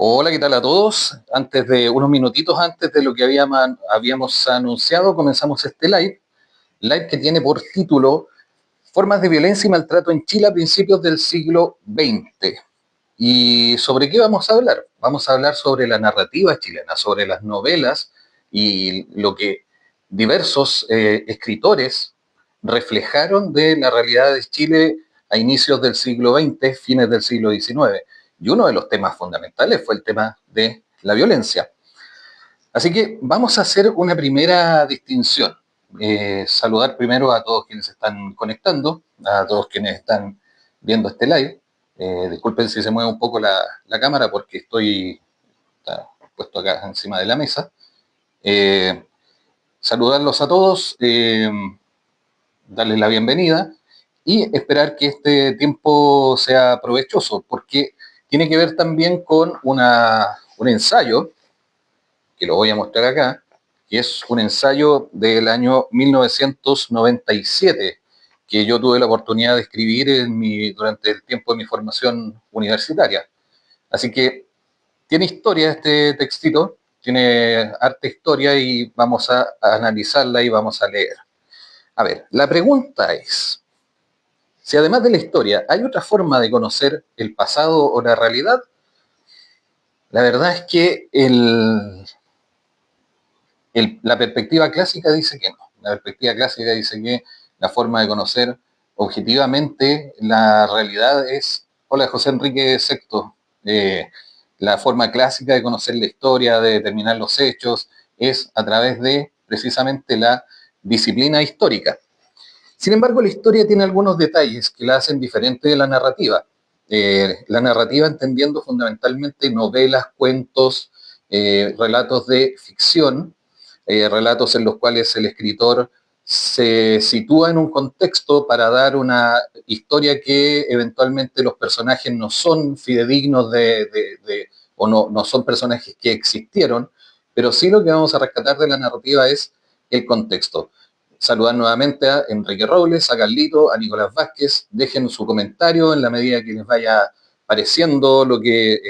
Hola, ¿qué tal a todos? Unos minutitos antes de lo que habíamos anunciado, comenzamos este live que tiene por título Formas de violencia y maltrato en Chile a principios del siglo XX. ¿Y sobre qué vamos a hablar? Vamos a hablar sobre la narrativa chilena, sobre las novelas y lo que diversos escritores reflejaron de la realidad de Chile a inicios del siglo XX, fines del siglo XIX. Y uno de los temas fundamentales fue el tema de la violencia. Así que vamos a hacer una primera distinción. Saludar primero a todos quienes están conectando, a todos quienes están viendo este live. Disculpen si se mueve un poco la cámara porque está puesto acá encima de la mesa. Saludarlos a todos, darles la bienvenida y esperar que este tiempo sea provechoso, porque tiene que ver también con un ensayo, que lo voy a mostrar acá, que es un ensayo del año 1997, que yo tuve la oportunidad de escribir durante el tiempo de mi formación universitaria. Así que tiene historia este textito, tiene arte historia y vamos a analizarla y vamos a leer. A ver, la pregunta es, si además de la historia hay otra forma de conocer el pasado o la realidad, la verdad es que la perspectiva clásica dice que no. La perspectiva clásica dice que la forma de conocer objetivamente la realidad es, hola José Enrique Sexto, la forma clásica de conocer la historia, de determinar los hechos, es a través de precisamente la disciplina histórica. Sin embargo, la historia tiene algunos detalles que la hacen diferente de la narrativa. La narrativa entendiendo fundamentalmente novelas, cuentos, relatos de ficción, relatos en los cuales el escritor se sitúa en un contexto para dar una historia que eventualmente los personajes no son fidedignos o no son personajes que existieron, pero sí lo que vamos a rescatar de la narrativa es el contexto. Saludar nuevamente a Enrique Robles, a Carlito, a Nicolás Vázquez. Dejen su comentario en la medida que les vaya pareciendo lo que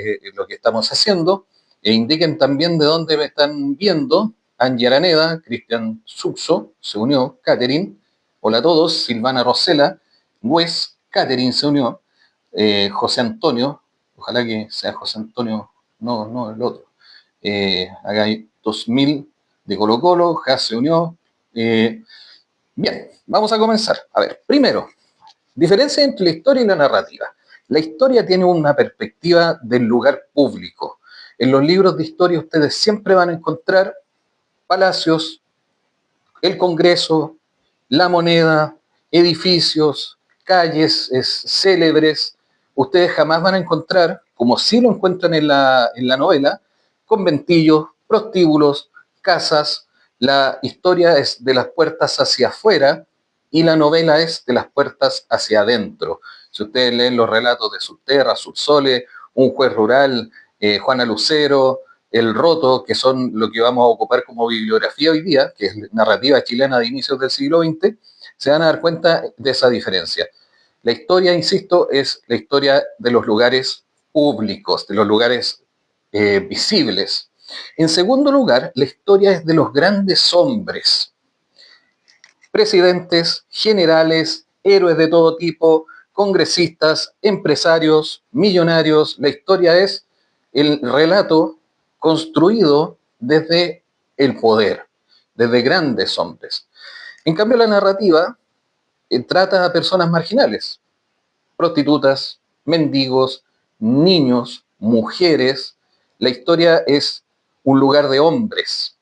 estamos haciendo. E indiquen también de dónde me están viendo. Angie Araneda, Cristian Suxo, se unió, Catherine, hola a todos, Silvana Rosela, Wes, Catherine se unió, José Antonio, ojalá que sea José Antonio, no el otro. Acá hay 2000 de Colo Colo, Jas se unió. Bien, vamos a comenzar. A ver, primero, diferencia entre la historia y la narrativa. La historia tiene una perspectiva del lugar público. En los libros de historia ustedes siempre van a encontrar palacios, el Congreso, la moneda, edificios, calles célebres. Ustedes jamás van a encontrar, como sí lo encuentran en la novela, conventillos, prostíbulos, casas. La historia es de las puertas hacia afuera y la novela es de las puertas hacia adentro. Si ustedes leen los relatos de Subterra, Subsole, Un juez rural, Juana Lucero, El Roto, que son lo que vamos a ocupar como bibliografía hoy día, que es narrativa chilena de inicios del siglo XX, se van a dar cuenta de esa diferencia. La historia, insisto, es la historia de los lugares públicos, de los lugares visibles. En segundo lugar, la historia es de los grandes hombres, presidentes, generales, héroes de todo tipo, congresistas, empresarios, millonarios. La historia es el relato construido desde el poder, desde grandes hombres. En cambio, la narrativa trata a personas marginales, prostitutas, mendigos, niños, mujeres. La historia es un lugar de hombres,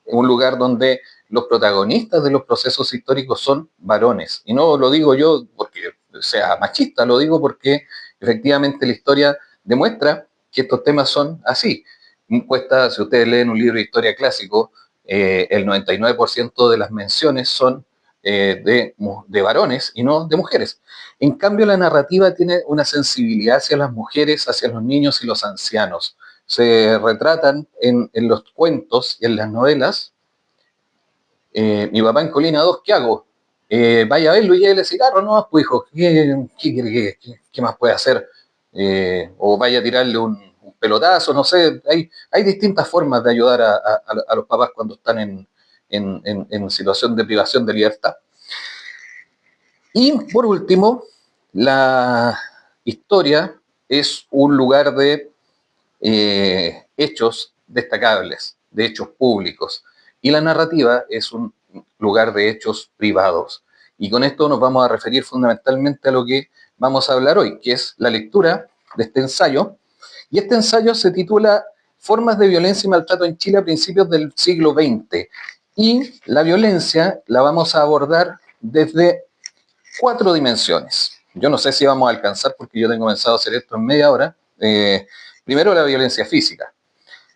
un lugar donde los protagonistas de los procesos históricos son varones. Y no lo digo yo porque sea machista, lo digo porque efectivamente la historia demuestra que estos temas son así. Si ustedes leen un libro de historia clásico, el 99% de las menciones son de varones y no de mujeres. En cambio, la narrativa tiene una sensibilidad hacia las mujeres, hacia los niños y los ancianos. Se retratan en los cuentos y en las novelas. Mi papá en Colina 2, ¿qué hago? Vaya a verlo y llévele cigarro, no, pues hijo, ¿qué más puede hacer? O vaya a tirarle un pelotazo, no sé, hay distintas formas de ayudar a los papás cuando están en situación de privación de libertad. Y por último, la historia es un lugar de hechos destacables, de hechos públicos, y la narrativa es un lugar de hechos privados. Y con esto nos vamos a referir fundamentalmente a lo que vamos a hablar hoy, que es la lectura de este ensayo. Y este ensayo se titula Formas de violencia y maltrato en Chile a principios del siglo XX. Y la violencia la vamos a abordar desde 4 dimensiones. Yo no sé si vamos a alcanzar porque yo tengo pensado hacer esto en media hora. Primero, la violencia física.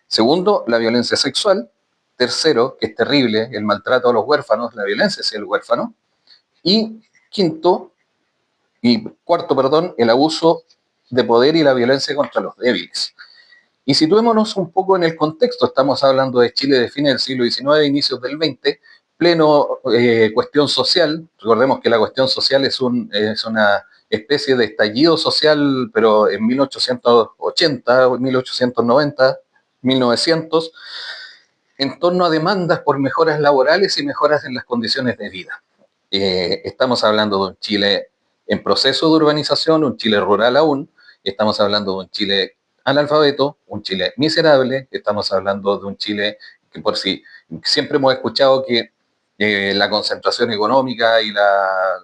Segundo, la violencia sexual. Tercero, que es terrible, el maltrato a los huérfanos, la violencia hacia el huérfano. Y cuarto, el abuso de poder y la violencia contra los débiles. Y situémonos un poco en el contexto. Estamos hablando de Chile de fines del siglo XIX, inicios del XX, pleno cuestión social. Recordemos que la cuestión social es una especie de estallido social, pero en 1880, 1890, 1900, en torno a demandas por mejoras laborales y mejoras en las condiciones de vida. Estamos hablando de un Chile en proceso de urbanización, un Chile rural aún, estamos hablando de un Chile analfabeto, un Chile miserable, estamos hablando de un Chile que por sí, siempre hemos escuchado que la concentración económica y la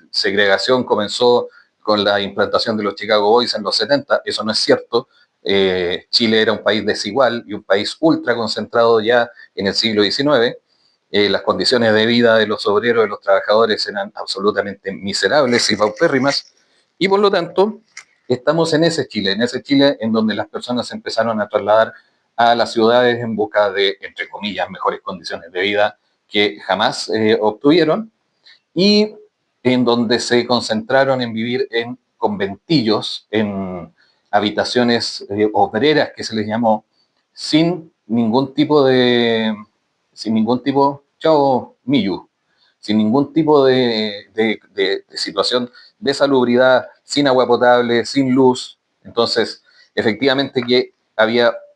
segregación comenzó con la implantación de los Chicago Boys en los 70, eso no es cierto. Chile era un país desigual y un país ultra concentrado ya en el siglo XIX. Las condiciones de vida de los obreros, de los trabajadores eran absolutamente miserables y paupérrimas, y por lo tanto estamos en ese Chile en donde las personas empezaron a trasladar a las ciudades en busca de, entre comillas, mejores condiciones de vida que jamás obtuvieron, y en donde se concentraron en vivir en conventillos, en habitaciones obreras que se les llamó, sin ningún tipo, chao Miyu, sin ningún tipo de situación de salubridad, sin agua potable, sin luz. Entonces, efectivamente que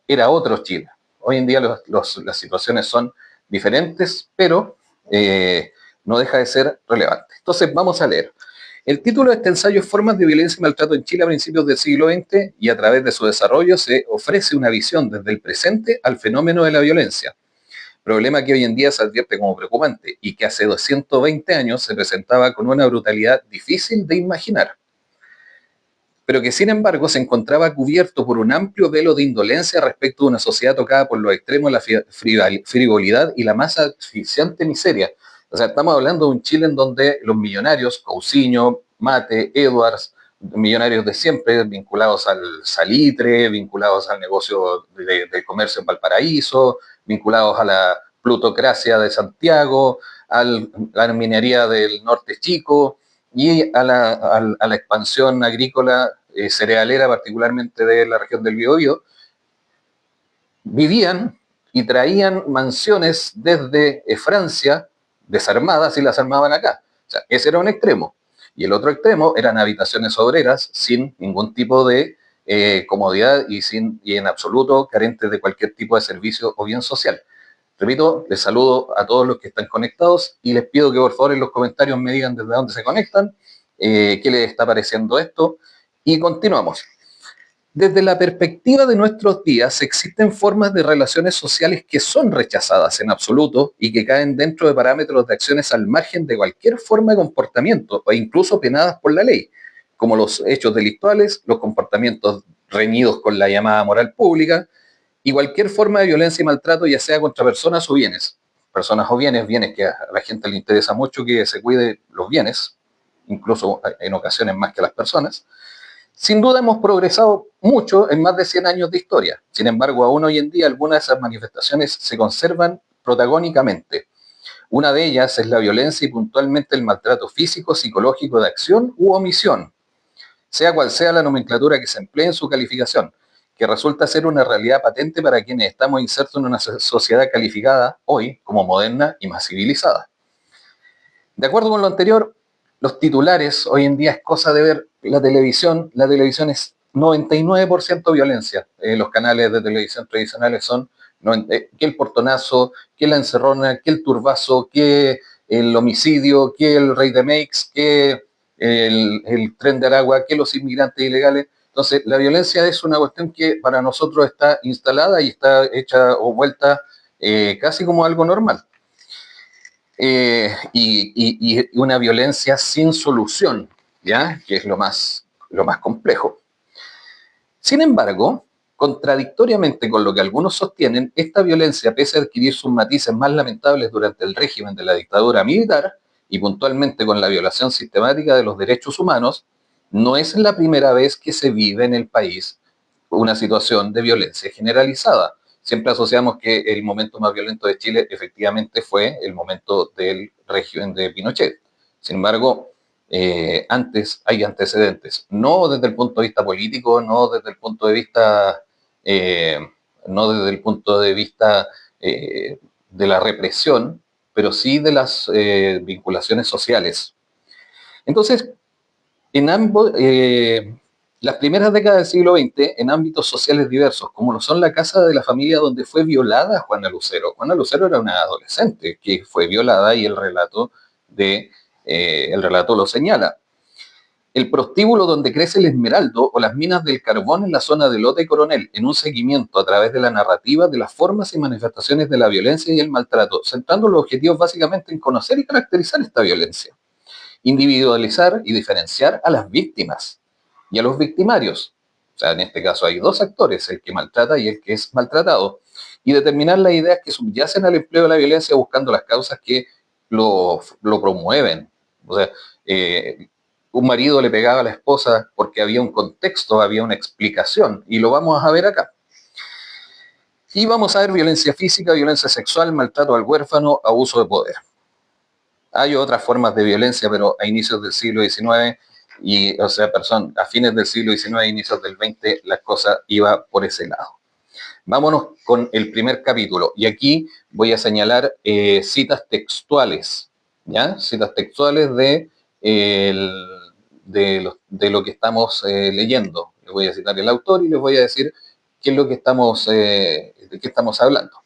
era otro Chile. Hoy en día las situaciones son diferentes, pero no deja de ser relevante. Entonces, vamos a leer. El título de este ensayo es Formas de violencia y maltrato en Chile a principios del siglo XX, y a través de su desarrollo se ofrece una visión desde el presente al fenómeno de la violencia, problema que hoy en día se advierte como preocupante y que hace 220 años se presentaba con una brutalidad difícil de imaginar, pero que sin embargo se encontraba cubierto por un amplio velo de indolencia respecto de una sociedad tocada por los extremos de la frivolidad y la más asfixiante miseria. O sea, estamos hablando de un Chile en donde los millonarios, Cousiño, Mate, Edwards, millonarios de siempre, vinculados al salitre, vinculados al negocio del comercio en Valparaíso, vinculados a la plutocracia de Santiago, a la minería del norte chico y a la expansión agrícola cerealera, particularmente de la región del Biobío, vivían y traían mansiones desde Francia desarmadas y las armaban acá. O sea, ese era un extremo. Y el otro extremo eran habitaciones obreras sin ningún tipo de comodidad y en absoluto carentes de cualquier tipo de servicio o bien social. Repito, les saludo a todos los que están conectados y les pido que por favor en los comentarios me digan desde dónde se conectan, qué les está pareciendo esto, y continuamos. Desde la perspectiva de nuestros días, existen formas de relaciones sociales que son rechazadas en absoluto y que caen dentro de parámetros de acciones al margen de cualquier forma de comportamiento o incluso penadas por la ley, como los hechos delictuales, los comportamientos reñidos con la llamada moral pública y cualquier forma de violencia y maltrato, ya sea contra personas o bienes. Personas o bienes que a la gente le interesa mucho que se cuide los bienes, incluso en ocasiones más que las personas. Sin duda hemos progresado mucho en más de 100 años de historia. Sin embargo, aún hoy en día algunas de esas manifestaciones se conservan protagónicamente. Una de ellas es la violencia y puntualmente el maltrato físico, psicológico de acción u omisión, sea cual sea la nomenclatura que se emplee en su calificación, que resulta ser una realidad patente para quienes estamos insertos en una sociedad calificada hoy como moderna y más civilizada. De acuerdo con lo anterior, los titulares hoy en día es cosa de ver la televisión es 99% violencia. Los canales de televisión tradicionales son que el portonazo, que la encerrona, que el turbazo, que el homicidio, que el rey de Meix, que el tren de Aragua, que los inmigrantes ilegales. Entonces, la violencia es una cuestión que para nosotros está instalada y está hecha o vuelta casi como algo normal. Y una violencia sin solución, ¿ya? Que es lo más complejo. Sin embargo, contradictoriamente con lo que algunos sostienen, esta violencia, pese a adquirir sus matices más lamentables durante el régimen de la dictadura militar, y puntualmente con la violación sistemática de los derechos humanos, no es la primera vez que se vive en el país una situación de violencia generalizada. Siempre asociamos que el momento más violento de Chile efectivamente fue el momento del régimen de Pinochet. Sin embargo, antes hay antecedentes, no desde el punto de vista político, no desde el punto de vista, de la represión, pero sí de las vinculaciones sociales. Entonces, en ambos, las primeras décadas del siglo XX, en ámbitos sociales diversos, como lo son la casa de la familia donde fue violada Juana Lucero. Juana Lucero era una adolescente que fue violada y el relato lo señala. El prostíbulo donde crece el esmeraldo o las minas del carbón en la zona de Lota y Coronel, en un seguimiento a través de la narrativa de las formas y manifestaciones de la violencia y el maltrato, centrando los objetivos básicamente en conocer y caracterizar esta violencia, individualizar y diferenciar a las víctimas y a los victimarios. O sea, en este caso hay dos actores, el que maltrata y el que es maltratado, y determinar las ideas que subyacen al empleo de la violencia buscando las causas que lo promueven. O sea, un marido le pegaba a la esposa porque había un contexto, había una explicación, y lo vamos a ver acá. Y vamos a ver violencia física, violencia sexual, maltrato al huérfano, abuso de poder. Hay otras formas de violencia, pero a inicios del siglo XIX, a fines del siglo XIX e inicios del XX, la cosa iba por ese lado. Vámonos con el primer capítulo, y aquí voy a señalar citas textuales, ¿ya? Citas textuales de lo que estamos leyendo. Les voy a citar el autor y les voy a decir qué es lo que de qué estamos hablando.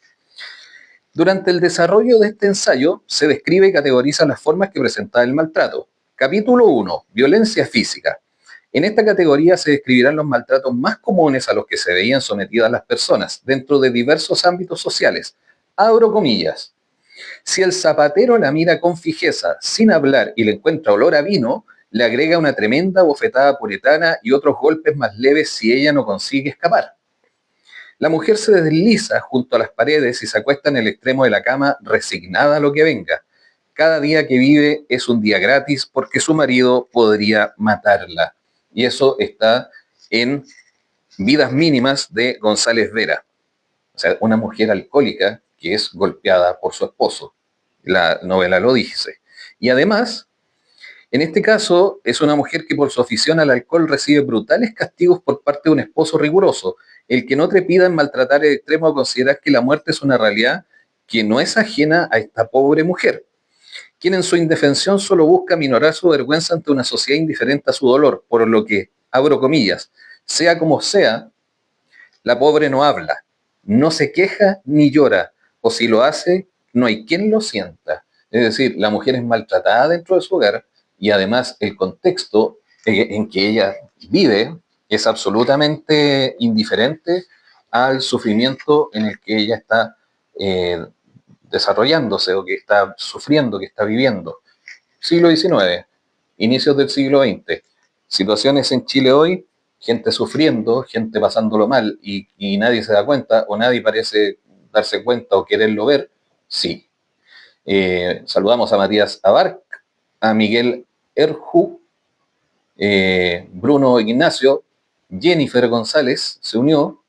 Durante el desarrollo de este ensayo se describe y categoriza las formas que presenta el maltrato. Capítulo 1. Violencia física. En esta categoría se describirán los maltratos más comunes a los que se veían sometidas las personas dentro de diversos ámbitos sociales. Abro comillas. Si el zapatero la mira con fijeza, sin hablar, y le encuentra olor a vino, le agrega una tremenda bofetada puritana y otros golpes más leves si ella no consigue escapar. La mujer se desliza junto a las paredes y se acuesta en el extremo de la cama, resignada a lo que venga. Cada día que vive es un día gratis porque su marido podría matarla. Y eso está en Vidas mínimas de González Vera. O sea, una mujer alcohólica que es golpeada por su esposo. La novela lo dice. Y además, en este caso, es una mujer que por su afición al alcohol recibe brutales castigos por parte de un esposo riguroso, el que no trepida en maltratar el extremo a considerar que la muerte es una realidad que no es ajena a esta pobre mujer, quien en su indefensión solo busca minorar su vergüenza ante una sociedad indiferente a su dolor, por lo que, abro comillas, sea como sea, la pobre no habla, no se queja ni llora, o si lo hace, no hay quien lo sienta. Es decir, la mujer es maltratada dentro de su hogar y además el contexto en que ella vive es absolutamente indiferente al sufrimiento en el que ella está desarrollándose o que está sufriendo, que está viviendo. Siglo XIX, inicios del siglo XX, situaciones en Chile hoy, gente sufriendo, gente pasándolo mal y nadie se da cuenta o nadie parece darse cuenta o quererlo ver, sí. Saludamos a Matías Abarc, a Miguel Erju, Bruno Ignacio, Jennifer González se unió.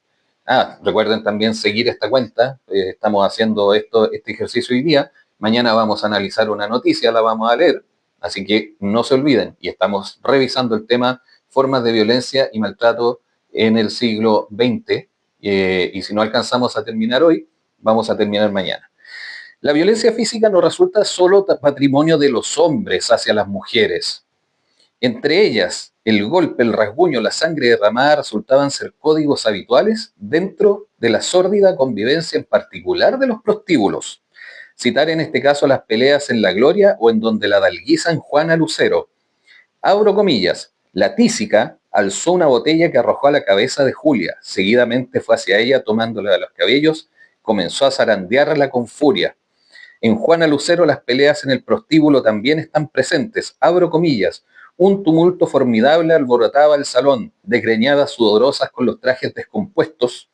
Recuerden también seguir esta cuenta, estamos haciendo este ejercicio hoy día, mañana vamos a analizar una noticia, la vamos a leer, así que no se olviden, y estamos revisando el tema formas de violencia y maltrato en el siglo XX, y si no alcanzamos a terminar hoy, vamos a terminar mañana. La violencia física no resulta solo patrimonio de los hombres hacia las mujeres. Entre ellas, el golpe, el rasguño, la sangre derramada resultaban ser códigos habituales dentro de la sórdida convivencia en particular de los prostíbulos. Citar en este caso las peleas en La Gloria o en donde la dalguizan Juana Lucero. Abro comillas, la tísica alzó una botella que arrojó a la cabeza de Julia, seguidamente fue hacia ella tomándola de los cabellos, comenzó a zarandearla con furia. En Juana Lucero las peleas en el prostíbulo también están presentes, abro comillas, un tumulto formidable alborotaba el salón, desgreñadas sudorosas con los trajes descompuestos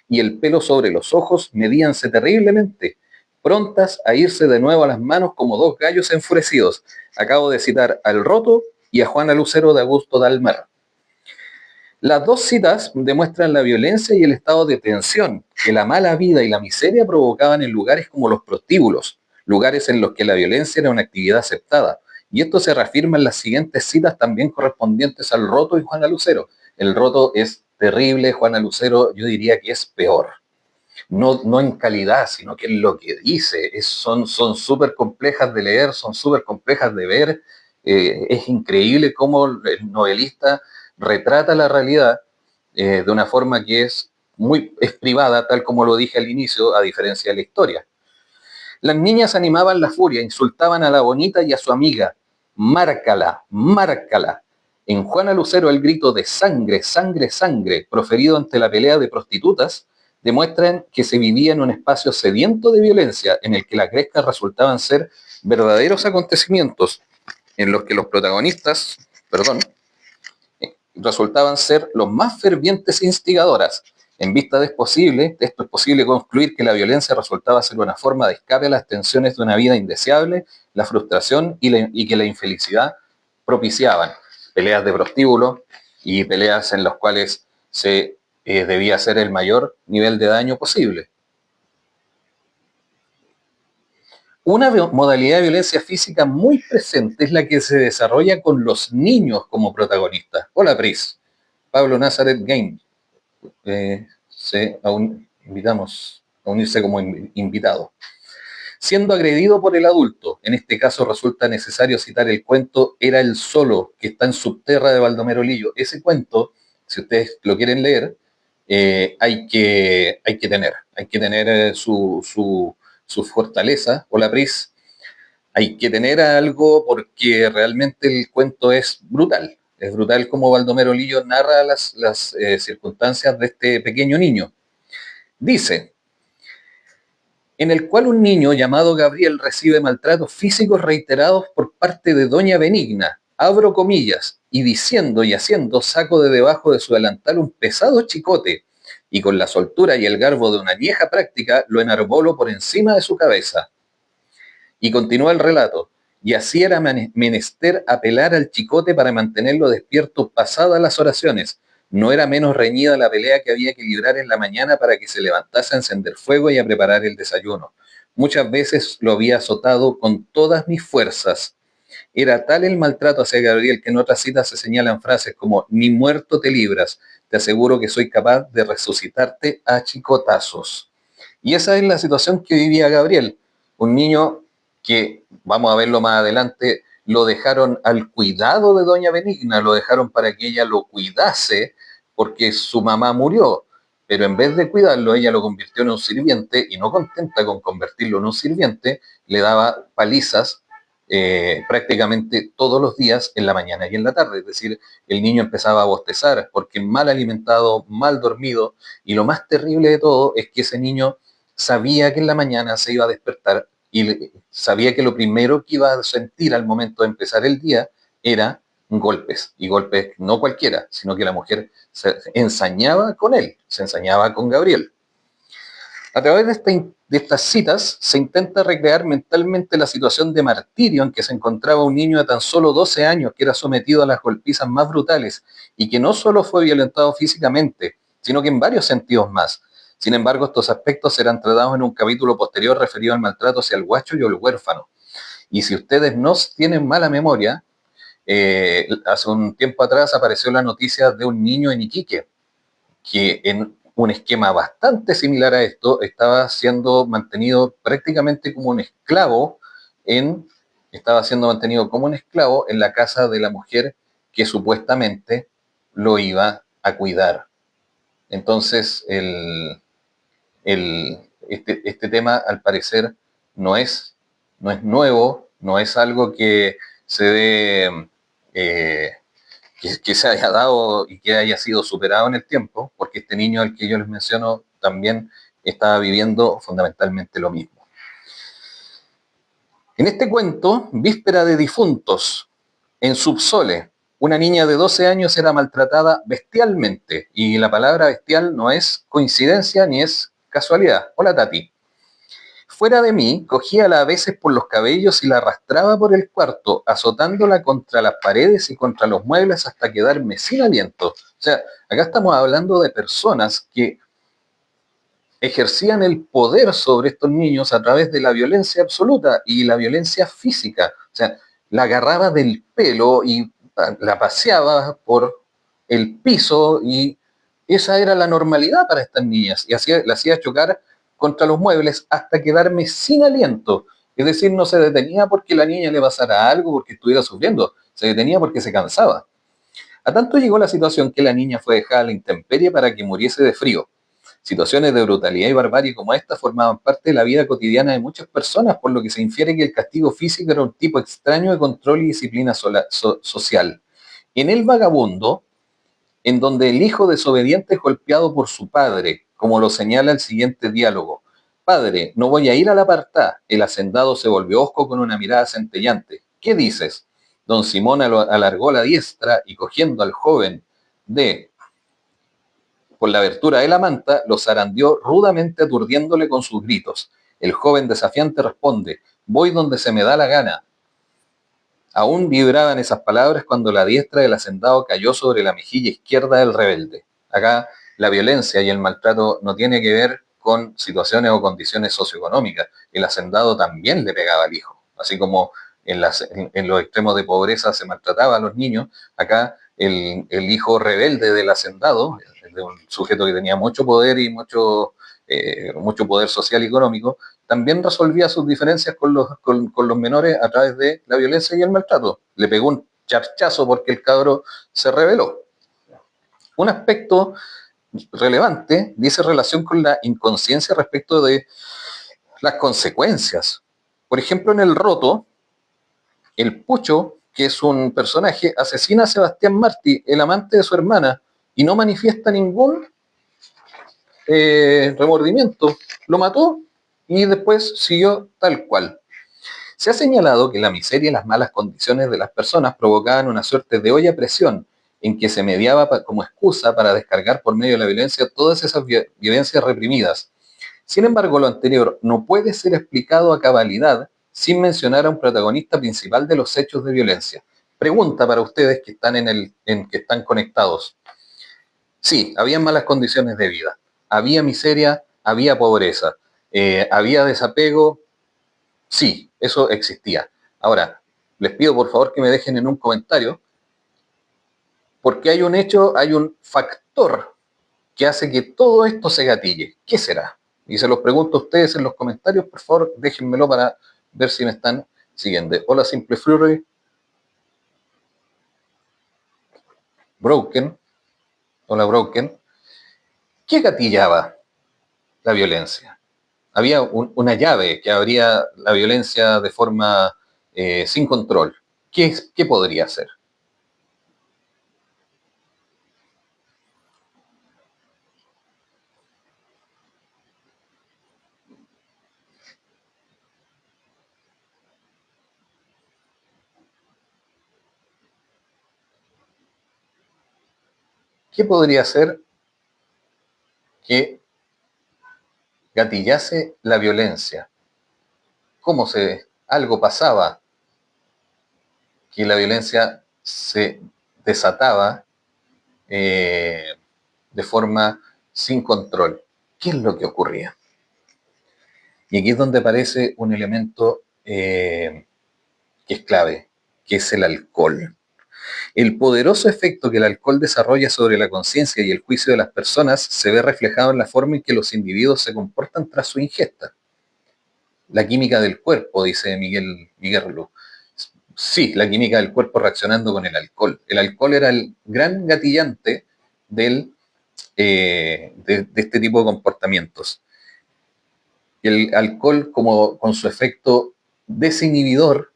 y el pelo sobre los ojos medíanse terriblemente, prontas a irse de nuevo a las manos como dos gallos enfurecidos. Acabo de citar al Roto y a Juana Lucero de Augusto Dalmar. Las dos citas demuestran la violencia y el estado de tensión que la mala vida y la miseria provocaban en lugares como los prostíbulos, lugares en los que la violencia era una actividad aceptada. Y esto se reafirma en las siguientes citas también correspondientes al Roto y Juana Lucero. El Roto es terrible, Juana Lucero yo diría que es peor. No en calidad, sino que en lo que dice. Son súper complejas de leer, son súper complejas de ver. Es increíble cómo el novelista retrata la realidad de una forma que es privada, tal como lo dije al inicio, a diferencia de la historia. Las niñas animaban la furia, insultaban a la bonita y a su amiga. Márcala, márcala. En Juana Lucero el grito de sangre, sangre, sangre, proferido ante la pelea de prostitutas, demuestran que se vivía en un espacio sediento de violencia en el que las grescas resultaban ser verdaderos acontecimientos en los que los protagonistas, resultaban ser los más fervientes instigadoras. En vista de esto es posible concluir que la violencia resultaba ser una forma de escape a las tensiones de una vida indeseable, la frustración y que la infelicidad propiciaban peleas de prostíbulo y peleas en las cuales se debía hacer el mayor nivel de daño posible. Una modalidad de violencia física muy presente es la que se desarrolla con los niños como protagonistas. Hola, Pris. Pablo Nazareth Game. Invitamos a unirse como invitado. Siendo agredido por el adulto, en este caso resulta necesario citar el cuento Era el Solo, que está en Subterra de Baldomero Lillo. Ese cuento, si ustedes lo quieren leer, hay que tener su fortaleza o la pris, hay que tener algo porque realmente el cuento es brutal. Es brutal como Baldomero Lillo narra las circunstancias de este pequeño niño. Dice, en el cual un niño llamado Gabriel recibe maltratos físicos reiterados por parte de doña Benigna, abro comillas, y diciendo y haciendo saco de debajo de su delantal un pesado chicote, y con la soltura y el garbo de una vieja práctica lo enarbolo por encima de su cabeza. Y continúa el relato, y así era menester apelar al chicote para mantenerlo despierto pasadas las oraciones. No era menos reñida la pelea que había que librar en la mañana para que se levantase a encender fuego y a preparar el desayuno. Muchas veces lo había azotado con todas mis fuerzas. Era tal el maltrato hacia Gabriel que en otras citas se señalan frases como ni muerto te libras, te aseguro que soy capaz de resucitarte a chicotazos. Y esa es la situación que vivía Gabriel, un niño que, vamos a verlo más adelante, lo dejaron al cuidado de doña Benigna, lo dejaron para que ella lo cuidase porque su mamá murió, pero en vez de cuidarlo, ella lo convirtió en un sirviente y no contenta con convertirlo en un sirviente, le daba palizas prácticamente todos los días en la mañana y en la tarde. Es decir, el niño empezaba a bostezar porque mal alimentado, mal dormido, y lo más terrible de todo es que ese niño sabía que en la mañana se iba a despertar y sabía que lo primero que iba a sentir al momento de empezar el día era golpes, y golpes no cualquiera, sino que la mujer se ensañaba con él, se ensañaba con Gabriel. A través de estas citas se intenta recrear mentalmente la situación de martirio en que se encontraba un niño de tan solo 12 años que era sometido a las golpizas más brutales y que no solo fue violentado físicamente, sino que en varios sentidos más. Sin embargo, estos aspectos serán tratados en un capítulo posterior referido al maltrato hacia el guacho y el huérfano. Y si ustedes no tienen mala memoria, hace un tiempo atrás apareció la noticia de un niño en Iquique, que en un esquema bastante similar a esto estaba siendo mantenido prácticamente como un esclavo estaba siendo mantenido como un esclavo en la casa de la mujer que supuestamente lo iba a cuidar. Entonces, este tema, al parecer, no es nuevo, no es algo que se dé, que se haya dado y que haya sido superado en el tiempo, porque este niño al que yo les menciono también estaba viviendo fundamentalmente lo mismo. En este cuento, Víspera de Difuntos, en Subsole, una niña de 12 años era maltratada bestialmente, y la palabra bestial no es coincidencia ni es casualidad. Hola, Tati. Fuera de mí, cogíala a veces por los cabellos y la arrastraba por el cuarto, azotándola contra las paredes y contra los muebles hasta quedarme sin aliento. O sea, acá estamos hablando de personas que ejercían el poder sobre estos niños a través de la violencia absoluta y la violencia física. O sea, la agarraba del pelo y la paseaba por el piso, y esa era la normalidad para estas niñas, y la hacía chocar contra los muebles hasta quedarme sin aliento. Es decir, no se detenía porque la niña le pasara algo, porque estuviera sufriendo, se detenía porque se cansaba. A tanto llegó la situación que la niña fue dejada a la intemperie para que muriese de frío. Situaciones de brutalidad y barbarie como esta formaban parte de la vida cotidiana de muchas personas, por lo que se infiere que el castigo físico era un tipo extraño de control y disciplina social. En El Vagabundo, en donde el hijo desobediente es golpeado por su padre, como lo señala el siguiente diálogo. Padre, no voy a ir a la apartá. El hacendado se volvió hosco con una mirada centellante. ¿Qué dices? Don Simón alargó la diestra y, cogiendo al joven por la abertura de la manta, lo zarandeó rudamente, aturdiéndole con sus gritos. El joven desafiante responde: voy donde se me da la gana. Aún vibraban esas palabras cuando la diestra del hacendado cayó sobre la mejilla izquierda del rebelde. Acá la violencia y el maltrato no tiene que ver con situaciones o condiciones socioeconómicas. El hacendado también le pegaba al hijo, así como en los extremos de pobreza se maltrataba a los niños. Acá el hijo rebelde del hacendado, de un sujeto que tenía mucho poder y mucho poder social y económico, también resolvía sus diferencias con los menores a través de la violencia y el maltrato. Le pegó un charchazo porque el cabro se rebeló. Un aspecto relevante dice relación con la inconsciencia respecto de las consecuencias. Por ejemplo, en El Roto, el Pucho, que es un personaje, asesina a Sebastián Martí, el amante de su hermana, y no manifiesta ningún remordimiento. Lo mató y después siguió tal cual. Se ha señalado que la miseria y las malas condiciones de las personas provocaban una suerte de olla a presión en que se mediaba como excusa para descargar por medio de la violencia todas esas violencias reprimidas. Sin embargo, lo anterior no puede ser explicado a cabalidad sin mencionar a un protagonista principal de los hechos de violencia. Pregunta para ustedes que están que están conectados. Sí, había malas condiciones de vida, había miseria, había pobreza, había desapego. Sí, eso existía. Ahora, les pido por favor que me dejen en un comentario, porque hay un hecho, hay un factor que hace que todo esto se gatille. ¿Qué será? Y se los pregunto a ustedes en los comentarios, por favor, déjenmelo para ver si me están siguiendo. Hola, Simple Fury. Broken. Hola, Broken. ¿Qué gatillaba la violencia? Había una llave que abría la violencia de forma sin control. ¿Qué podría ser? ¿Qué podría ser que gatillase la violencia? Algo pasaba, que la violencia se desataba de forma sin control? ¿Qué es lo que ocurría? Y aquí es donde aparece un elemento que es clave, que es el alcohol. El poderoso efecto que el alcohol desarrolla sobre la conciencia y el juicio de las personas se ve reflejado en la forma en que los individuos se comportan tras su ingesta. La química del cuerpo, dice Miguel Rulú. Sí, la química del cuerpo reaccionando con el alcohol. El alcohol era el gran gatillante de este tipo de comportamientos. El alcohol, como con su efecto desinhibidor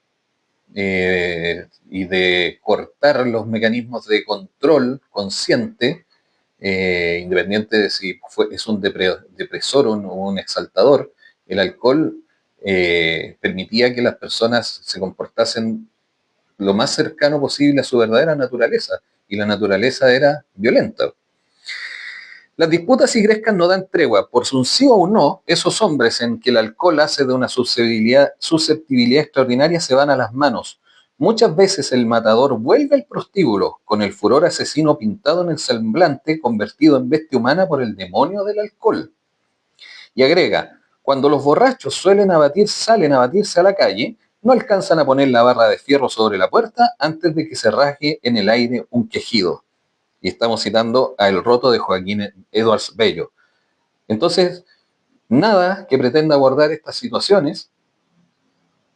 y de cortar los mecanismos de control consciente, independiente de si es un depresor o un exaltador, el alcohol permitía que las personas se comportasen lo más cercano posible a su verdadera naturaleza, y la naturaleza era violenta. Las disputas y grescas no dan tregua. Por un sí o un no, esos hombres en que el alcohol hace de una susceptibilidad extraordinaria se van a las manos. Muchas veces el matador vuelve al prostíbulo, con el furor asesino pintado en el semblante, convertido en bestia humana por el demonio del alcohol. Y agrega, cuando los borrachos salen a batirse a la calle, no alcanzan a poner la barra de fierro sobre la puerta antes de que se rasgue en el aire un quejido. Y estamos citando a El roto de Joaquín Edwards Bello. Entonces, nada que pretenda abordar estas situaciones.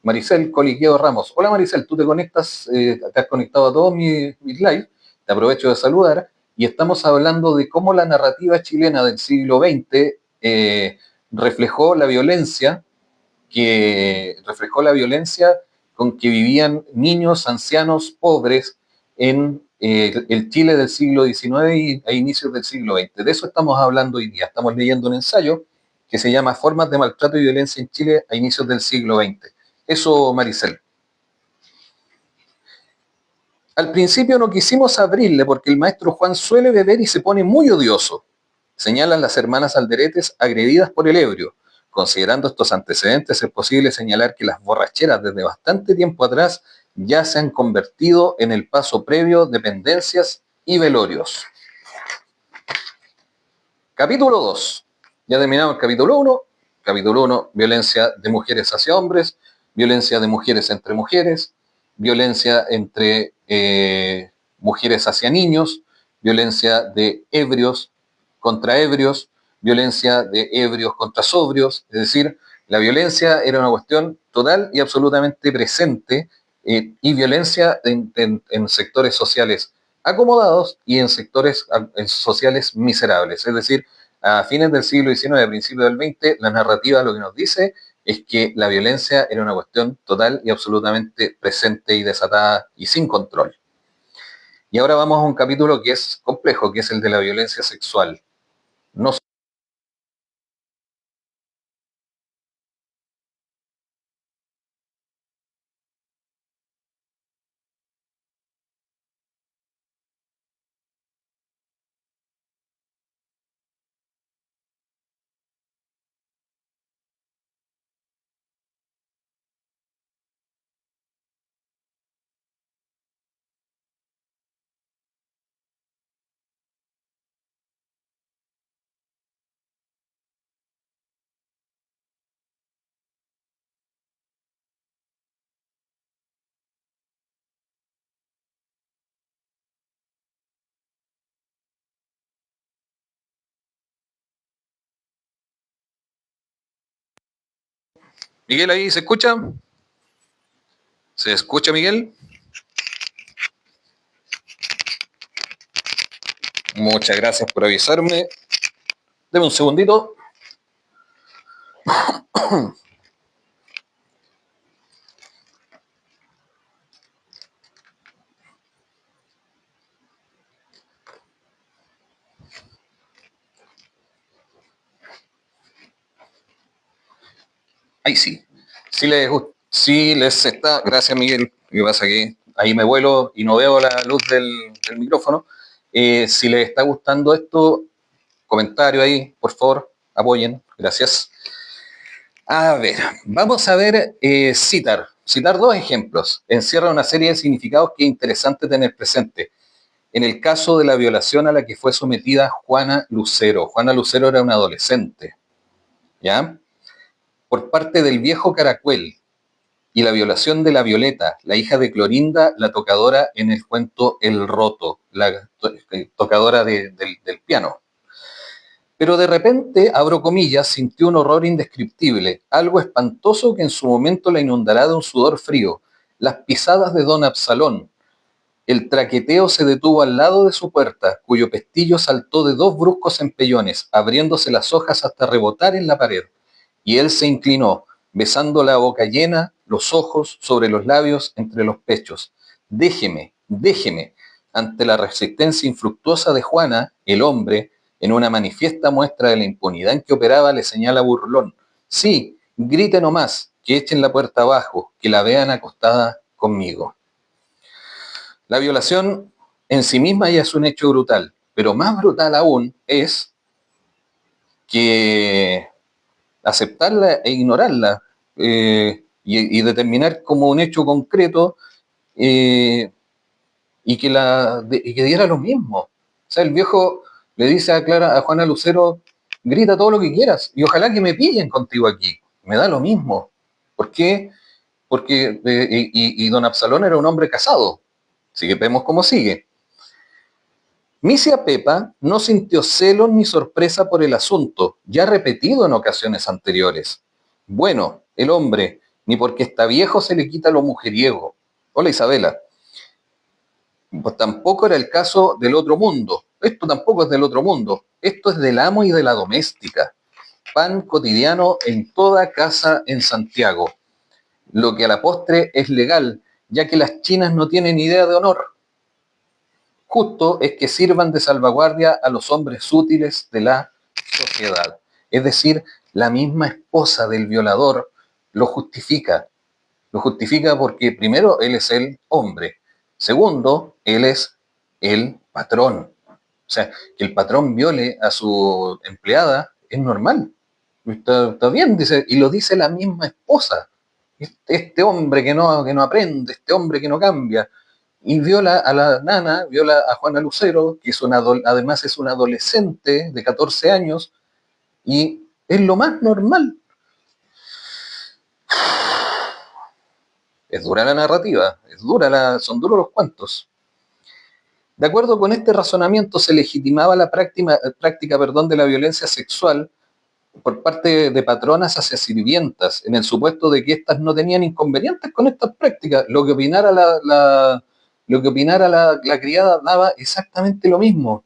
Maricel Coliqueo Ramos. Hola Maricel, tú te conectas, te has conectado a todos mis live, te aprovecho de saludar, y estamos hablando de cómo la narrativa chilena del siglo XX reflejó la violencia con que vivían niños, ancianos, pobres en el Chile del siglo XIX y a inicios del siglo XX. De eso estamos hablando hoy día. Estamos leyendo un ensayo que se llama Formas de maltrato y violencia en Chile a inicios del siglo XX. Eso, Maricel. Al principio no quisimos abrirle porque el maestro Juan suele beber y se pone muy odioso, señalan las hermanas Alderetes agredidas por el ebrio. Considerando estos antecedentes, es posible señalar que las borracheras desde bastante tiempo atrás ya se han convertido en el paso previo de pendencias y velorios. Capítulo 2. Ya terminamos el capítulo 1. Capítulo 1, violencia de mujeres hacia hombres, violencia de mujeres entre mujeres, violencia entre mujeres hacia niños, violencia de ebrios contra ebrios, violencia de ebrios contra sobrios, es decir, la violencia era una cuestión total y absolutamente presente, y violencia en sectores sociales acomodados y en sectores sociales miserables. Es decir, a fines del siglo XIX, a principios del XX, la narrativa lo que nos dice es que la violencia era una cuestión total y absolutamente presente y desatada y sin control. Y ahora vamos a un capítulo que es complejo, que es el de la violencia sexual. No Miguel, ahí se escucha. ¿Se escucha, Miguel? Muchas gracias por avisarme. Deme un segundito. Ahí sí. Sí les está. Gracias, Miguel. Lo que pasa que ahí me vuelo y no veo la luz del micrófono. Si les está gustando esto, comentario ahí, por favor, apoyen. Gracias. A ver, vamos a ver, citar dos ejemplos. Encierra una serie de significados que es interesante tener presente. En el caso de la violación a la que fue sometida Juana Lucero. Juana Lucero era una adolescente, ¿ya? Por parte del viejo Caracuel, y la violación de la Violeta, la hija de Clorinda, la tocadora en el cuento El Roto, la tocadora del piano. Pero de repente, abro comillas, sintió un horror indescriptible, algo espantoso que en su momento la inundará de un sudor frío. las pisadas de don Absalón. El traqueteo se detuvo al lado de su puerta, cuyo pestillo saltó de 2 bruscos empellones, abriéndose las hojas hasta rebotar en la pared. Y él se inclinó, besando la boca llena, los ojos sobre los labios, entre los pechos. Déjeme, déjeme. Ante la resistencia infructuosa de Juana, el hombre, en una manifiesta muestra de la impunidad en que operaba, le señala burlón. Sí, grite nomás, que echen la puerta abajo, que la vean acostada conmigo. La violación en sí misma ya es un hecho brutal, pero más brutal aún es que aceptarla e ignorarla y determinar como un hecho concreto eh, y que diera lo mismo. O sea, el viejo le dice a Juana Lucero, grita todo lo que quieras y ojalá que me pillen contigo aquí. Me da lo mismo. ¿Por qué? Porque y don Absalón era un hombre casado. Así que vemos cómo sigue. Misia Pepa no sintió celos ni sorpresa por el asunto, ya repetido en ocasiones anteriores. Bueno, el hombre, ni porque está viejo se le quita lo mujeriego. Hola Isabela. Pues tampoco era el caso del otro mundo. Esto tampoco es del otro mundo. Esto es del amo y de la doméstica. Pan cotidiano en toda casa en Santiago. Lo que a la postre es legal, ya que las chinas no tienen idea de honor. Justo es que sirvan de salvaguardia a los hombres útiles de la sociedad. Es decir, la misma esposa del violador lo justifica. Lo justifica porque primero él es el hombre. Segundo, él es el patrón. O sea, que el patrón viole a su empleada es normal. Está bien, dice, y lo dice la misma esposa. Este hombre que no aprende, este hombre que no cambia, y viola a la nana, viola a Juana Lucero, que es además es una adolescente de 14 años, y es lo más normal. Es dura la narrativa, son duros los cuentos. De acuerdo con este razonamiento, se legitimaba la práctica de la violencia sexual por parte de patronas hacia sirvientas, en el supuesto de que éstas no tenían inconvenientes con estas prácticas. Lo que opinara la criada daba exactamente lo mismo.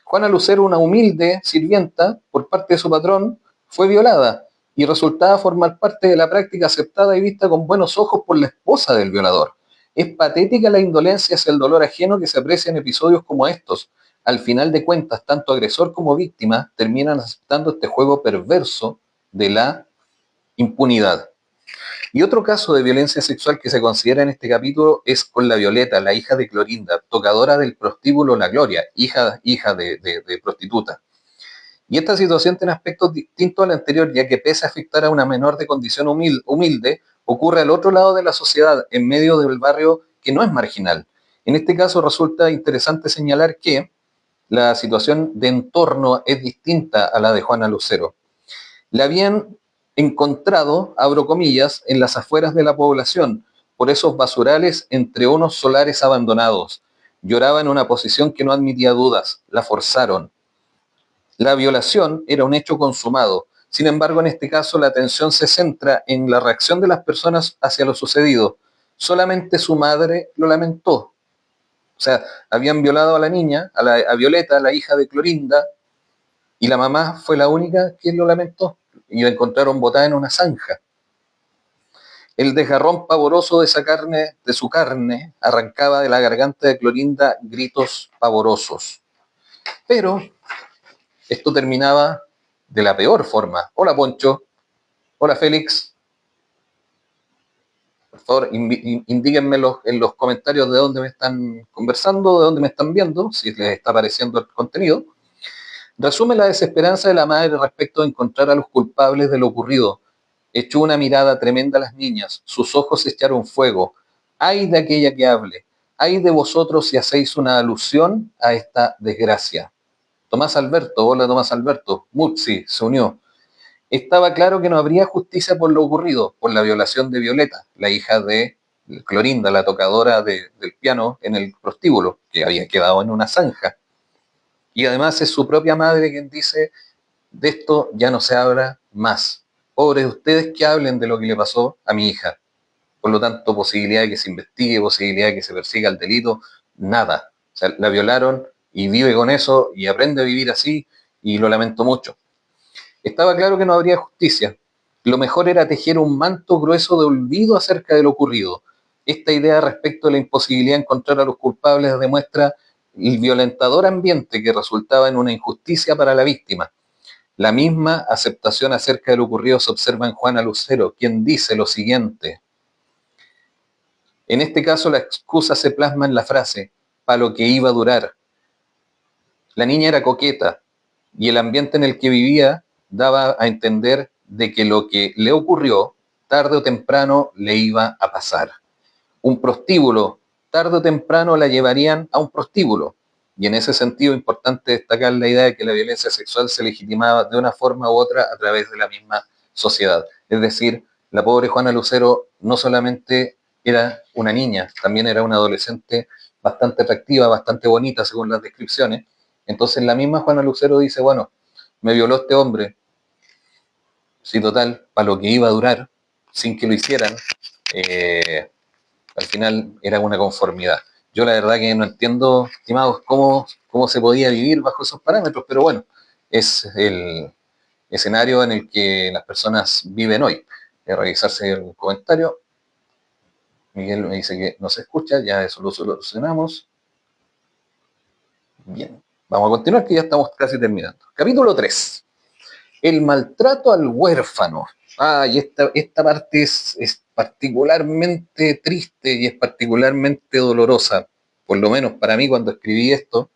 Juana Lucero, una humilde sirvienta por parte de su patrón, fue violada y resultaba formar parte de la práctica aceptada y vista con buenos ojos por la esposa del violador. Es patética la indolencia hacia el dolor ajeno que se aprecia en episodios como estos. Al final de cuentas, tanto agresor como víctima terminan aceptando este juego perverso de la impunidad. Y otro caso de violencia sexual que se considera en este capítulo es con la Violeta, la hija de Clorinda, tocadora del prostíbulo La Gloria, hija de prostituta. Y esta situación tiene aspectos distintos al anterior, ya que pese a afectar a una menor de condición humilde, ocurre al otro lado de la sociedad, en medio del barrio que no es marginal. En este caso resulta interesante señalar que la situación de entorno es distinta a la de Juana Lucero. La habían encontrado, abro comillas, en las afueras de la población, por esos basurales entre unos solares abandonados. Lloraba en una posición que no admitía dudas, la forzaron. La violación era un hecho consumado. Sin embargo, en este caso, la atención se centra en la reacción de las personas hacia lo sucedido. Solamente su madre lo lamentó. O sea, habían violado a la niña, a Violeta, la hija de Clorinda, y la mamá fue la única que lo lamentó. Y la encontraron botada en una zanja. El desgarrón pavoroso de su carne, arrancaba de la garganta de Clorinda gritos pavorosos. Pero esto terminaba de la peor forma. Hola Poncho, hola Félix. Por favor, indíquenme en los comentarios de dónde me están conversando, de dónde me están viendo, si les está apareciendo el contenido. Resume la desesperanza de la madre respecto de encontrar a los culpables de lo ocurrido. Echó una mirada tremenda a las niñas, sus ojos se echaron fuego. ¡Ay de aquella que hable! ¡Ay de vosotros si hacéis una alusión a esta desgracia! Tomás Alberto, hola Tomás Alberto, Mutsi se unió. Estaba claro que no habría justicia por lo ocurrido, por la violación de Violeta, la hija de Clorinda, la tocadora del piano en el prostíbulo, que había quedado en una zanja. Y además es su propia madre quien dice, de esto ya no se habla más. Pobres ustedes que hablen de lo que le pasó a mi hija. por lo tanto, posibilidad de que se investigue, posibilidad de que se persiga el delito, nada. O sea, la violaron y vive con eso y aprende a vivir así y lo lamento mucho. Estaba claro que no habría justicia. Lo mejor era tejer un manto grueso de olvido acerca de lo ocurrido. Esta idea respecto a la imposibilidad de encontrar a los culpables demuestra el violentador ambiente que resultaba en una injusticia para la víctima. La misma aceptación acerca de lo ocurrido se observa en Juana Lucero, quien dice lo siguiente. En este caso, la excusa se plasma en la frase, para lo que iba a durar. La niña era coqueta y el ambiente en el que vivía daba a entender de que lo que le ocurrió, tarde o temprano, le iba a pasar. Un prostíbulo, tarde o temprano la llevarían a un prostíbulo. Y en ese sentido, es importante destacar la idea de que la violencia sexual se legitimaba de una forma u otra a través de la misma sociedad. Es decir, la pobre Juana Lucero no solamente era una niña, también era una adolescente bastante atractiva, bastante bonita según las descripciones. Entonces la misma Juana Lucero dice, bueno, me violó este hombre, sí, total, para lo que iba a durar, sin que lo hicieran, al final era una conformidad. Yo la verdad que no entiendo, estimados, cómo se podía vivir bajo esos parámetros, pero bueno, es el escenario en el que las personas viven hoy. Voy a revisarse el comentario. Miguel me dice que no se escucha, ya eso lo solucionamos. Bien, vamos a continuar que ya estamos casi terminando. Capítulo 3. El maltrato al huérfano. Y esta parte es particularmente triste y es particularmente dolorosa. Por lo menos para mí cuando escribí esto,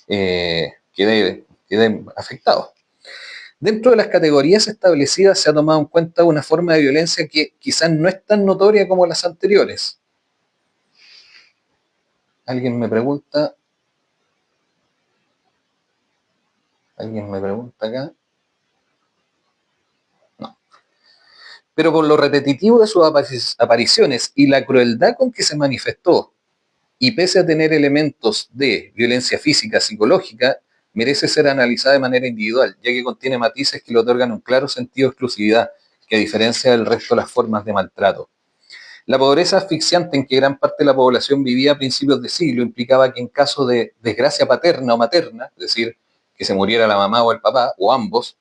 quedé afectado. Dentro de las categorías establecidas se ha tomado en cuenta una forma de violencia que quizás no es tan notoria como las anteriores. Alguien me pregunta acá. No. Pero por lo repetitivo de sus apariciones y la crueldad con que se manifestó, y pese a tener elementos de violencia física, psicológica, merece ser analizada de manera individual, ya que contiene matices que le otorgan un claro sentido de exclusividad, que diferencia del resto de las formas de maltrato. La pobreza asfixiante en que gran parte de la población vivía a principios de siglo implicaba que en caso de desgracia paterna o materna, es decir, que se muriera la mamá o el papá, o ambos,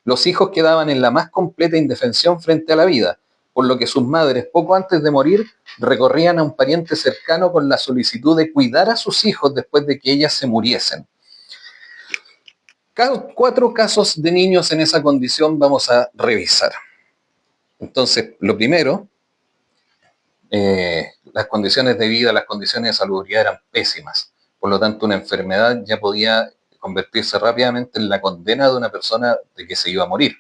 los hijos quedaban en la más completa indefensión frente a la vida, por lo que sus madres, poco antes de morir, recorrían a un pariente cercano con la solicitud de cuidar a sus hijos después de que ellas se muriesen. 4 casos de niños en esa condición vamos a revisar. Entonces, lo primero, las condiciones de vida, las condiciones de salubridad eran pésimas. Por lo tanto, una enfermedad ya podía convertirse rápidamente en la condena de una persona de que se iba a morir.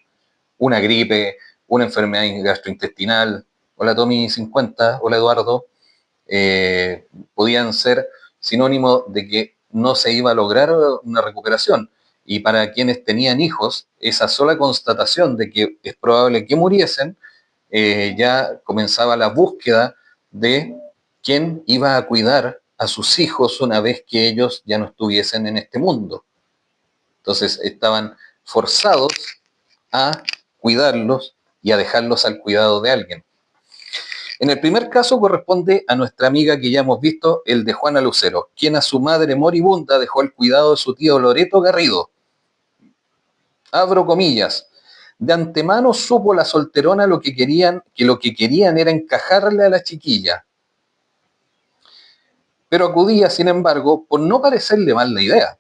Una gripe, una enfermedad gastrointestinal, hola Tommy 50, hola Eduardo, podían ser sinónimo de que no se iba a lograr una recuperación. Y para quienes tenían hijos, esa sola constatación de que es probable que muriesen, ya comenzaba la búsqueda de quién iba a cuidar a sus hijos una vez que ellos ya no estuviesen en este mundo. Entonces estaban forzados a cuidarlos y a dejarlos al cuidado de alguien. En el primer caso corresponde a nuestra amiga que ya hemos visto, el de Juana Lucero, quien a su madre moribunda dejó el cuidado de su tío Loreto Garrido. Abro comillas. De antemano supo la solterona que lo que querían era encajarle a la chiquilla. Pero acudía, sin embargo, por no parecerle mal la idea.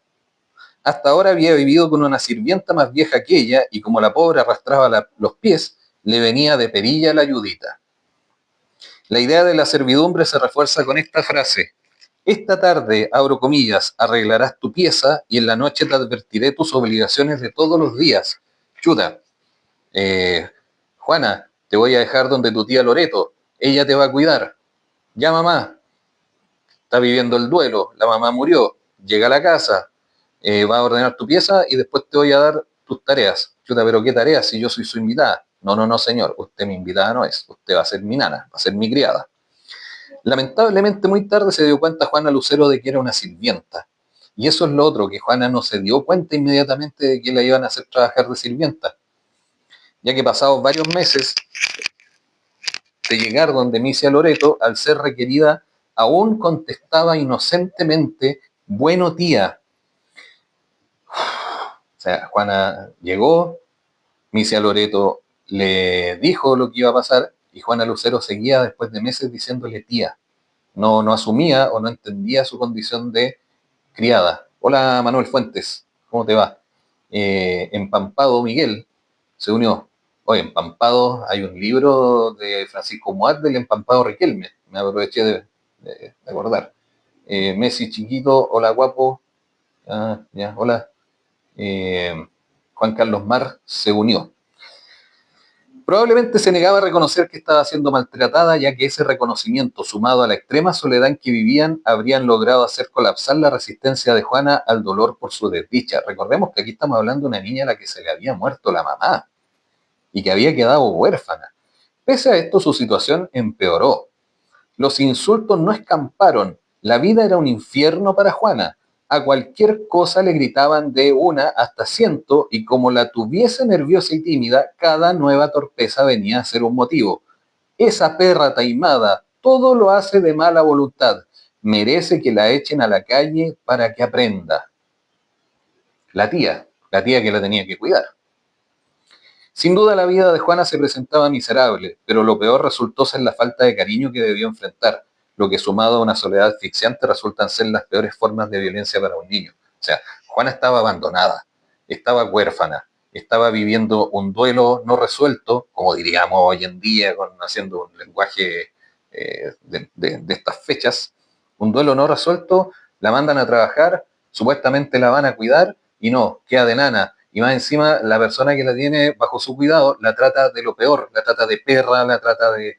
Hasta ahora había vivido con una sirvienta más vieja que ella y como la pobre arrastraba los pies, le venía de perilla la ayudita. La idea de la servidumbre se refuerza con esta frase. Esta tarde, abro comillas, arreglarás tu pieza y en la noche te advertiré tus obligaciones de todos los días. Chuta, Juana, te voy a dejar donde tu tía Loreto, ella te va a cuidar. Ya mamá, está viviendo el duelo, la mamá murió, llega a la casa, va a ordenar tu pieza y después te voy a dar tus tareas. Chuta, pero ¿qué tareas si yo soy su invitada? No, señor, usted mi invitada no es, usted va a ser mi nana, va a ser mi criada. Lamentablemente muy tarde se dio cuenta Juana Lucero de que era una sirvienta. Y eso es lo otro, que Juana no se dio cuenta inmediatamente de que la iban a hacer trabajar de sirvienta. Ya que pasados varios meses, de llegar donde Misia Loreto, al ser requerida, aún contestaba inocentemente, bueno tía. O sea, Juana llegó, Misia Loreto le dijo lo que iba a pasar y Juana Lucero seguía después de meses diciéndole tía. No asumía o no entendía su condición de criada. Hola Manuel Fuentes, ¿cómo te va? Empampado Miguel se unió. Oye, Empampado, hay un libro de Francisco Muad del Empampado Riquelme, me aproveché de acordar. Messi chiquito, hola guapo, ya, hola. Juan Carlos Mar se unió. Probablemente se negaba a reconocer que estaba siendo maltratada, ya que ese reconocimiento, sumado a la extrema soledad en que vivían, habrían logrado hacer colapsar la resistencia de Juana al dolor por su desdicha. Recordemos que aquí estamos hablando de una niña a la que se le había muerto la mamá y que había quedado huérfana. Pese a esto, su situación empeoró. Los insultos no escamparon. La vida era un infierno para Juana. A cualquier cosa le gritaban de una hasta ciento y como la tuviese nerviosa y tímida, cada nueva torpeza venía a ser un motivo. Esa perra taimada todo lo hace de mala voluntad. Merece que la echen a la calle para que aprenda. La tía que la tenía que cuidar. Sin duda la vida de Juana se presentaba miserable, pero lo peor resultó ser la falta de cariño que debió enfrentar, lo que sumado a una soledad asfixiante resultan ser las peores formas de violencia para un niño. O sea, Juana estaba abandonada, estaba huérfana, estaba viviendo un duelo no resuelto, como diríamos hoy en día, haciendo un lenguaje de estas fechas, un duelo no resuelto, la mandan a trabajar, supuestamente la van a cuidar y no, queda de nana. Y más encima, la persona que la tiene bajo su cuidado la trata de lo peor, la trata de perra, la trata de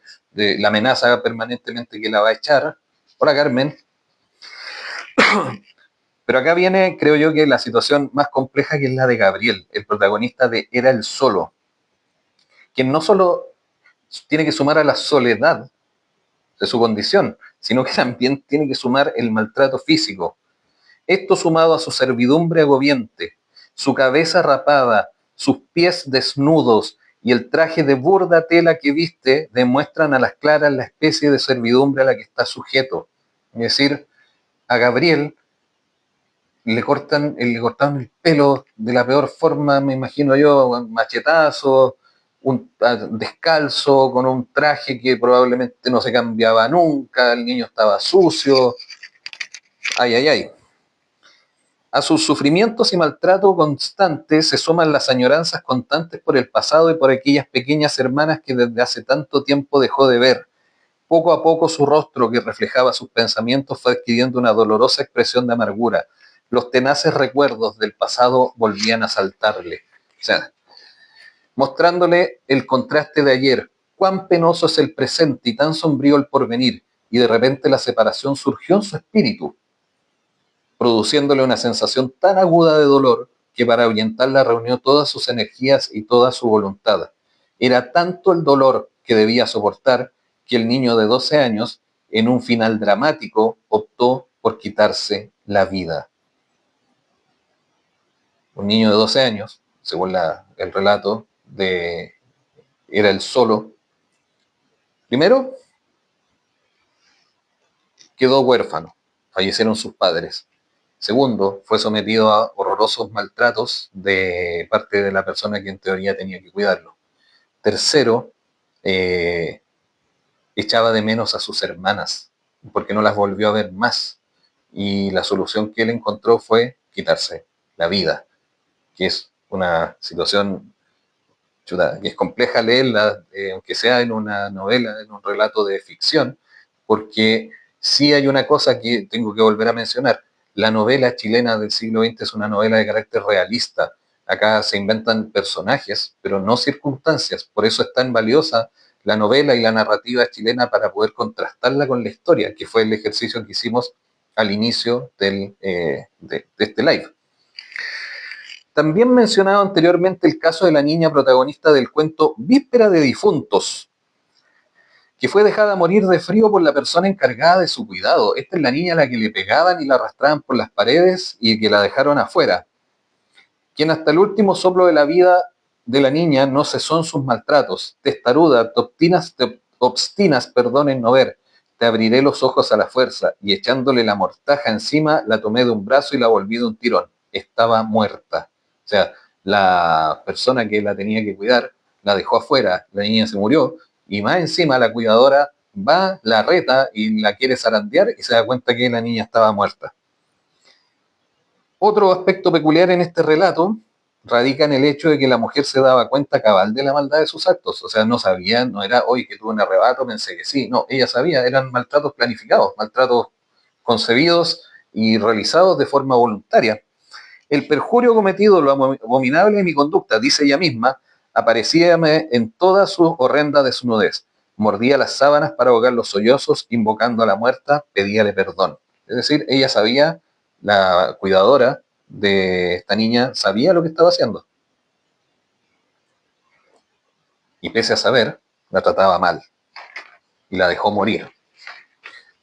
la amenaza permanentemente que la va a echar. Hola Carmen. Pero acá viene, creo yo, que la situación más compleja, que es la de Gabriel, el protagonista de Era el Solo, quien no solo tiene que sumar a la soledad de su condición, sino que también tiene que sumar el maltrato físico. Esto sumado a su servidumbre agobiante, su cabeza rapada, sus pies desnudos y el traje de burda tela que viste demuestran a las claras la especie de servidumbre a la que está sujeto. Es decir, a Gabriel le cortaron el pelo de la peor forma, me imagino yo, machetazo, descalzo, con un traje que probablemente no se cambiaba nunca, el niño estaba sucio. Ay, ay, ay. A sus sufrimientos y maltrato constantes se suman las añoranzas constantes por el pasado y por aquellas pequeñas hermanas que desde hace tanto tiempo dejó de ver. Poco a poco su rostro, que reflejaba sus pensamientos, fue adquiriendo una dolorosa expresión de amargura. Los tenaces recuerdos del pasado volvían a saltarle. O sea, mostrándole el contraste de ayer, cuán penoso es el presente y tan sombrío el porvenir, y de repente la separación surgió en su espíritu, produciéndole una sensación tan aguda de dolor que para ahuyentarla reunió todas sus energías y toda su voluntad. Era tanto el dolor que debía soportar que el niño de 12 años, en un final dramático, optó por quitarse la vida. Un niño de 12 años, según el relato de Era el Solo, primero quedó huérfano, fallecieron sus padres. Segundo, fue sometido a horrorosos maltratos de parte de la persona que en teoría tenía que cuidarlo. Tercero, echaba de menos a sus hermanas, porque no las volvió a ver más. Y la solución que él encontró fue quitarse la vida, que es una situación que es compleja leerla, aunque sea en una novela, en un relato de ficción, porque sí hay una cosa que tengo que volver a mencionar. La novela chilena del siglo XX es una novela de carácter realista. Acá se inventan personajes, pero no circunstancias. Por eso es tan valiosa la novela y la narrativa chilena, para poder contrastarla con la historia, que fue el ejercicio que hicimos al inicio de este live. También mencionado anteriormente el caso de la niña protagonista del cuento Víspera de Difuntos, que fue dejada morir de frío por la persona encargada de su cuidado. Esta es la niña a la que le pegaban y la arrastraban por las paredes y que la dejaron afuera, quien hasta el último soplo de la vida de la niña no cesó en sus maltratos. Testaruda, te obstinas, perdón, en no ver, te abriré los ojos a la fuerza, y echándole la mortaja encima, la tomé de un brazo y la volví de un tirón. Estaba muerta. O sea, la persona que la tenía que cuidar la dejó afuera, la niña se murió, y más encima la cuidadora va, la reta y la quiere zarandear y se da cuenta que la niña estaba muerta. Otro aspecto peculiar en este relato radica en el hecho de que la mujer se daba cuenta cabal de la maldad de sus actos. O sea, no sabía, no era hoy que tuve un arrebato, pensé que sí. No, ella sabía, eran maltratos planificados, maltratos concebidos y realizados de forma voluntaria. El perjurio cometido, lo abominable de mi conducta, dice ella misma, aparecíame en toda su horrenda desnudez. Mordía las sábanas para ahogar los sollozos, invocando a la muerta, pedíale perdón. Es decir, ella sabía, la cuidadora de esta niña sabía lo que estaba haciendo. Y pese a saber, la trataba mal y la dejó morir.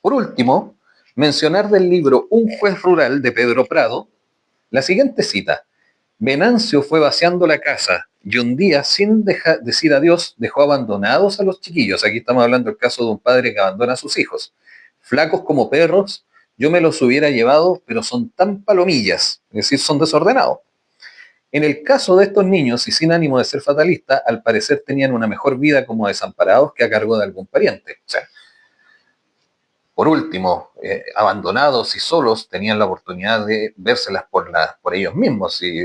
Por último, mencionar del libro Un juez rural de Pedro Prado la siguiente cita. Venancio fue vaciando la casa y un día, sin decir adiós, dejó abandonados a los chiquillos. Aquí estamos hablando del caso de un padre que abandona a sus hijos. Flacos como perros, yo me los hubiera llevado, pero son tan palomillas, es decir, son desordenados. En el caso de estos niños, y sin ánimo de ser fatalista, al parecer tenían una mejor vida como desamparados que a cargo de algún pariente. O sea, por último, abandonados y solos, tenían la oportunidad de vérselas por ellos mismos. Y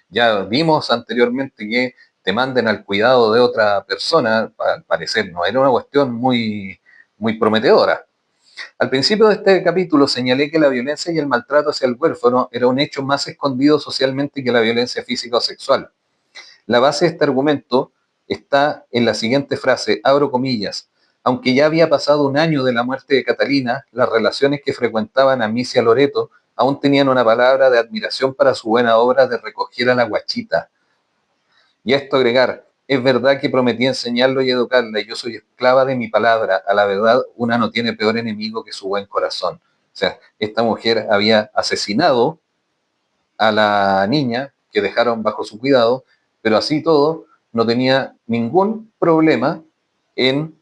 ya vimos anteriormente que te manden al cuidado de otra persona, al parecer no era una cuestión muy prometedora. Al principio de este capítulo señalé que la violencia y el maltrato hacia el huérfano era un hecho más escondido socialmente que la violencia física o sexual. La base de este argumento está en la siguiente frase, abro comillas: aunque ya había pasado un año de la muerte de Catalina, las relaciones que frecuentaban a Misia Loreto aún tenían una palabra de admiración para su buena obra de recoger a la guachita. Y a esto agregar, es verdad que prometí enseñarlo y educarla, y yo soy esclava de mi palabra. A la verdad, una no tiene peor enemigo que su buen corazón. O sea, esta mujer había asesinado a la niña que dejaron bajo su cuidado, pero así todo no tenía ningún problema en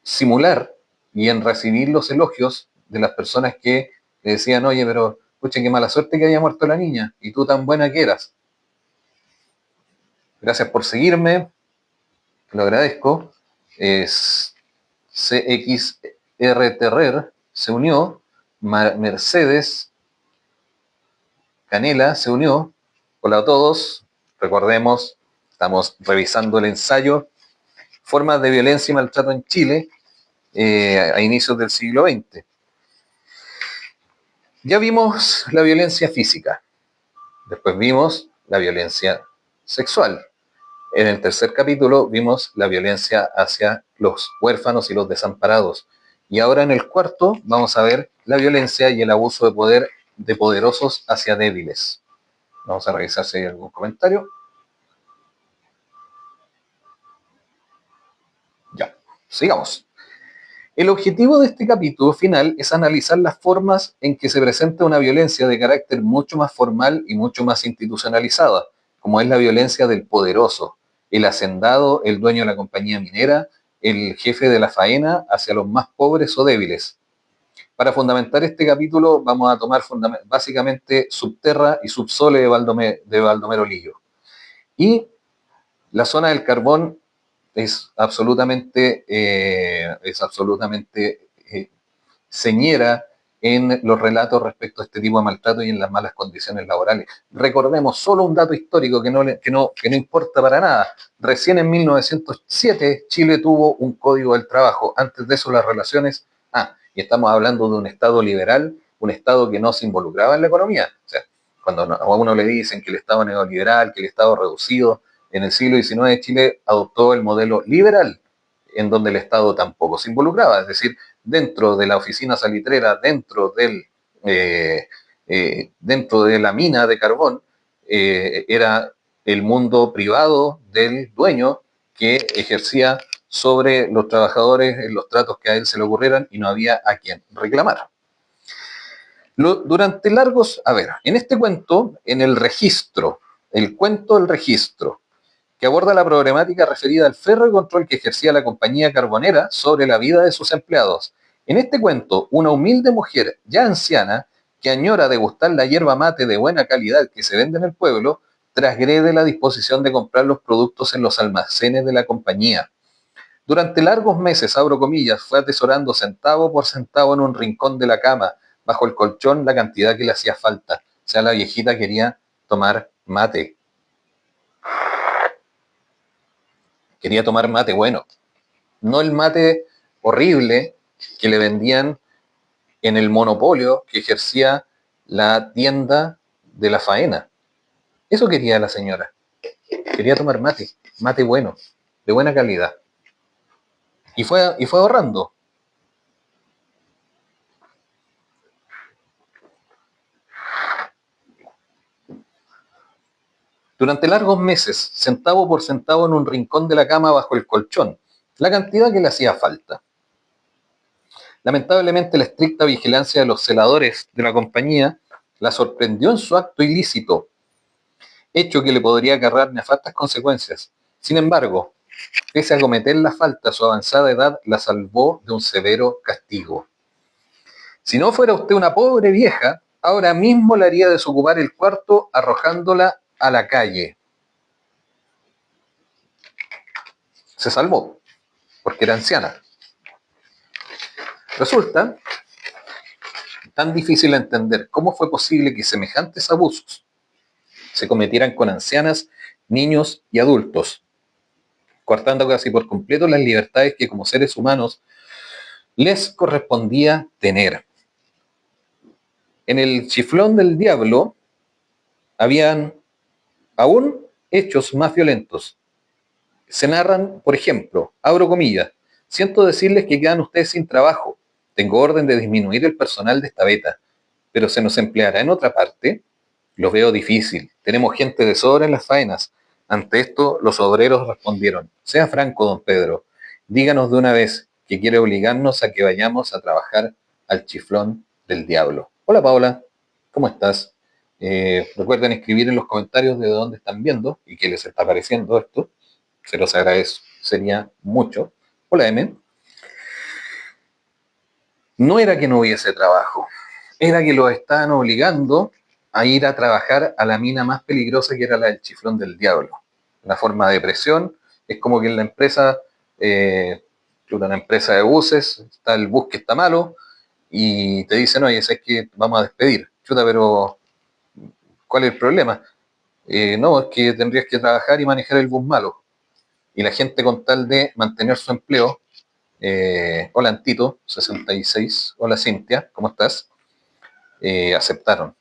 simular y en recibir los elogios de las personas que le decían, oye, pero escuchen qué mala suerte que haya muerto la niña, y tú tan buena que eras. Gracias por seguirme, lo agradezco. CXR Terrer se unió, Mercedes Canela se unió. Hola a todos, recordemos, estamos revisando el ensayo Formas de violencia y maltrato en Chile a inicios del siglo XX. Ya vimos la violencia física, después vimos la violencia sexual. En el tercer capítulo vimos la violencia hacia los huérfanos y los desamparados. Y ahora en el cuarto vamos a ver la violencia y el abuso de poder de poderosos hacia débiles. Vamos a revisar si hay algún comentario. Ya, sigamos. El objetivo de este capítulo final es analizar las formas en que se presenta una violencia de carácter mucho más formal y mucho más institucionalizada, como es la violencia del poderoso, el hacendado, el dueño de la compañía minera, el jefe de la faena hacia los más pobres o débiles. Para fundamentar este capítulo vamos a tomar básicamente Subterra y Subsole de Baldomero Lillo. Y la zona del carbón es absolutamente señera en los relatos respecto a este tipo de maltrato y en las malas condiciones laborales. Recordemos solo un dato histórico que no importa para nada. Recién en 1907 Chile tuvo un código del trabajo. Antes de eso las relaciones... y estamos hablando de un Estado liberal, un Estado que no se involucraba en la economía. O sea, cuando a uno le dicen que el Estado neoliberal, que el Estado reducido, en el siglo XIX Chile adoptó el modelo liberal, en donde el Estado tampoco se involucraba, es decir, dentro de la oficina salitrera, dentro de la mina de carbón, era el mundo privado del dueño que ejercía sobre los trabajadores en los tratos que a él se le ocurrieran y no había a quien reclamar. Durante largos, en este cuento, en el registro, el cuento del registro, que aborda la problemática referida al férreo control que ejercía la compañía carbonera sobre la vida de sus empleados. En este cuento, una humilde mujer ya anciana, que añora degustar la hierba mate de buena calidad que se vende en el pueblo, transgrede la disposición de comprar los productos en los almacenes de la compañía. Durante largos meses, abro comillas, fue atesorando centavo por centavo en un rincón de la cama, bajo el colchón, la cantidad que le hacía falta. O sea, la viejita quería tomar mate. Quería tomar mate bueno. No el mate horrible que le vendían en el monopolio que ejercía la tienda de la faena. Eso quería la señora. Quería tomar mate, mate bueno, de buena calidad. Y fue ahorrando. Durante largos meses, centavo por centavo en un rincón de la cama bajo el colchón, la cantidad que le hacía falta. Lamentablemente, la estricta vigilancia de los celadores de la compañía la sorprendió en su acto ilícito, hecho que le podría acarrear nefastas consecuencias. Sin embargo, pese a cometer la falta, su avanzada edad la salvó de un severo castigo. Si no fuera usted una pobre vieja, ahora mismo le haría desocupar el cuarto arrojándola a la calle. Se salvó, porque era anciana. Resulta tan difícil de entender cómo fue posible que semejantes abusos se cometieran con ancianas, niños y adultos, coartando casi por completo las libertades que como seres humanos les correspondía tener. En el chiflón del diablo habían aún hechos más violentos. Se narran, por ejemplo, abro comillas, siento decirles que quedan ustedes sin trabajo. Tengo orden de disminuir el personal de esta beta, pero se nos empleará en otra parte. Lo veo difícil. Tenemos gente de sobra en las faenas. Ante esto, los obreros respondieron, sea franco, don Pedro, díganos de una vez que quiere obligarnos a que vayamos a trabajar al chiflón del diablo. Hola Paola, ¿cómo estás? Recuerden escribir en los comentarios de dónde están viendo y qué les está pareciendo esto. Se los agradecería mucho. Hola M. No era que no hubiese trabajo, era que los estaban obligando a ir a trabajar a la mina más peligrosa, que era la del chiflón del diablo. Una forma de presión, es como que en la empresa, una empresa de buses, está el bus que está malo, y te dicen, oye, es que vamos a despedir. Chuta, pero ¿cuál es el problema? No, es que tendrías que trabajar y manejar el bus malo. Y la gente, con tal de mantener su empleo, hola Antito, 66, hola Cintia, ¿cómo estás? Aceptaron.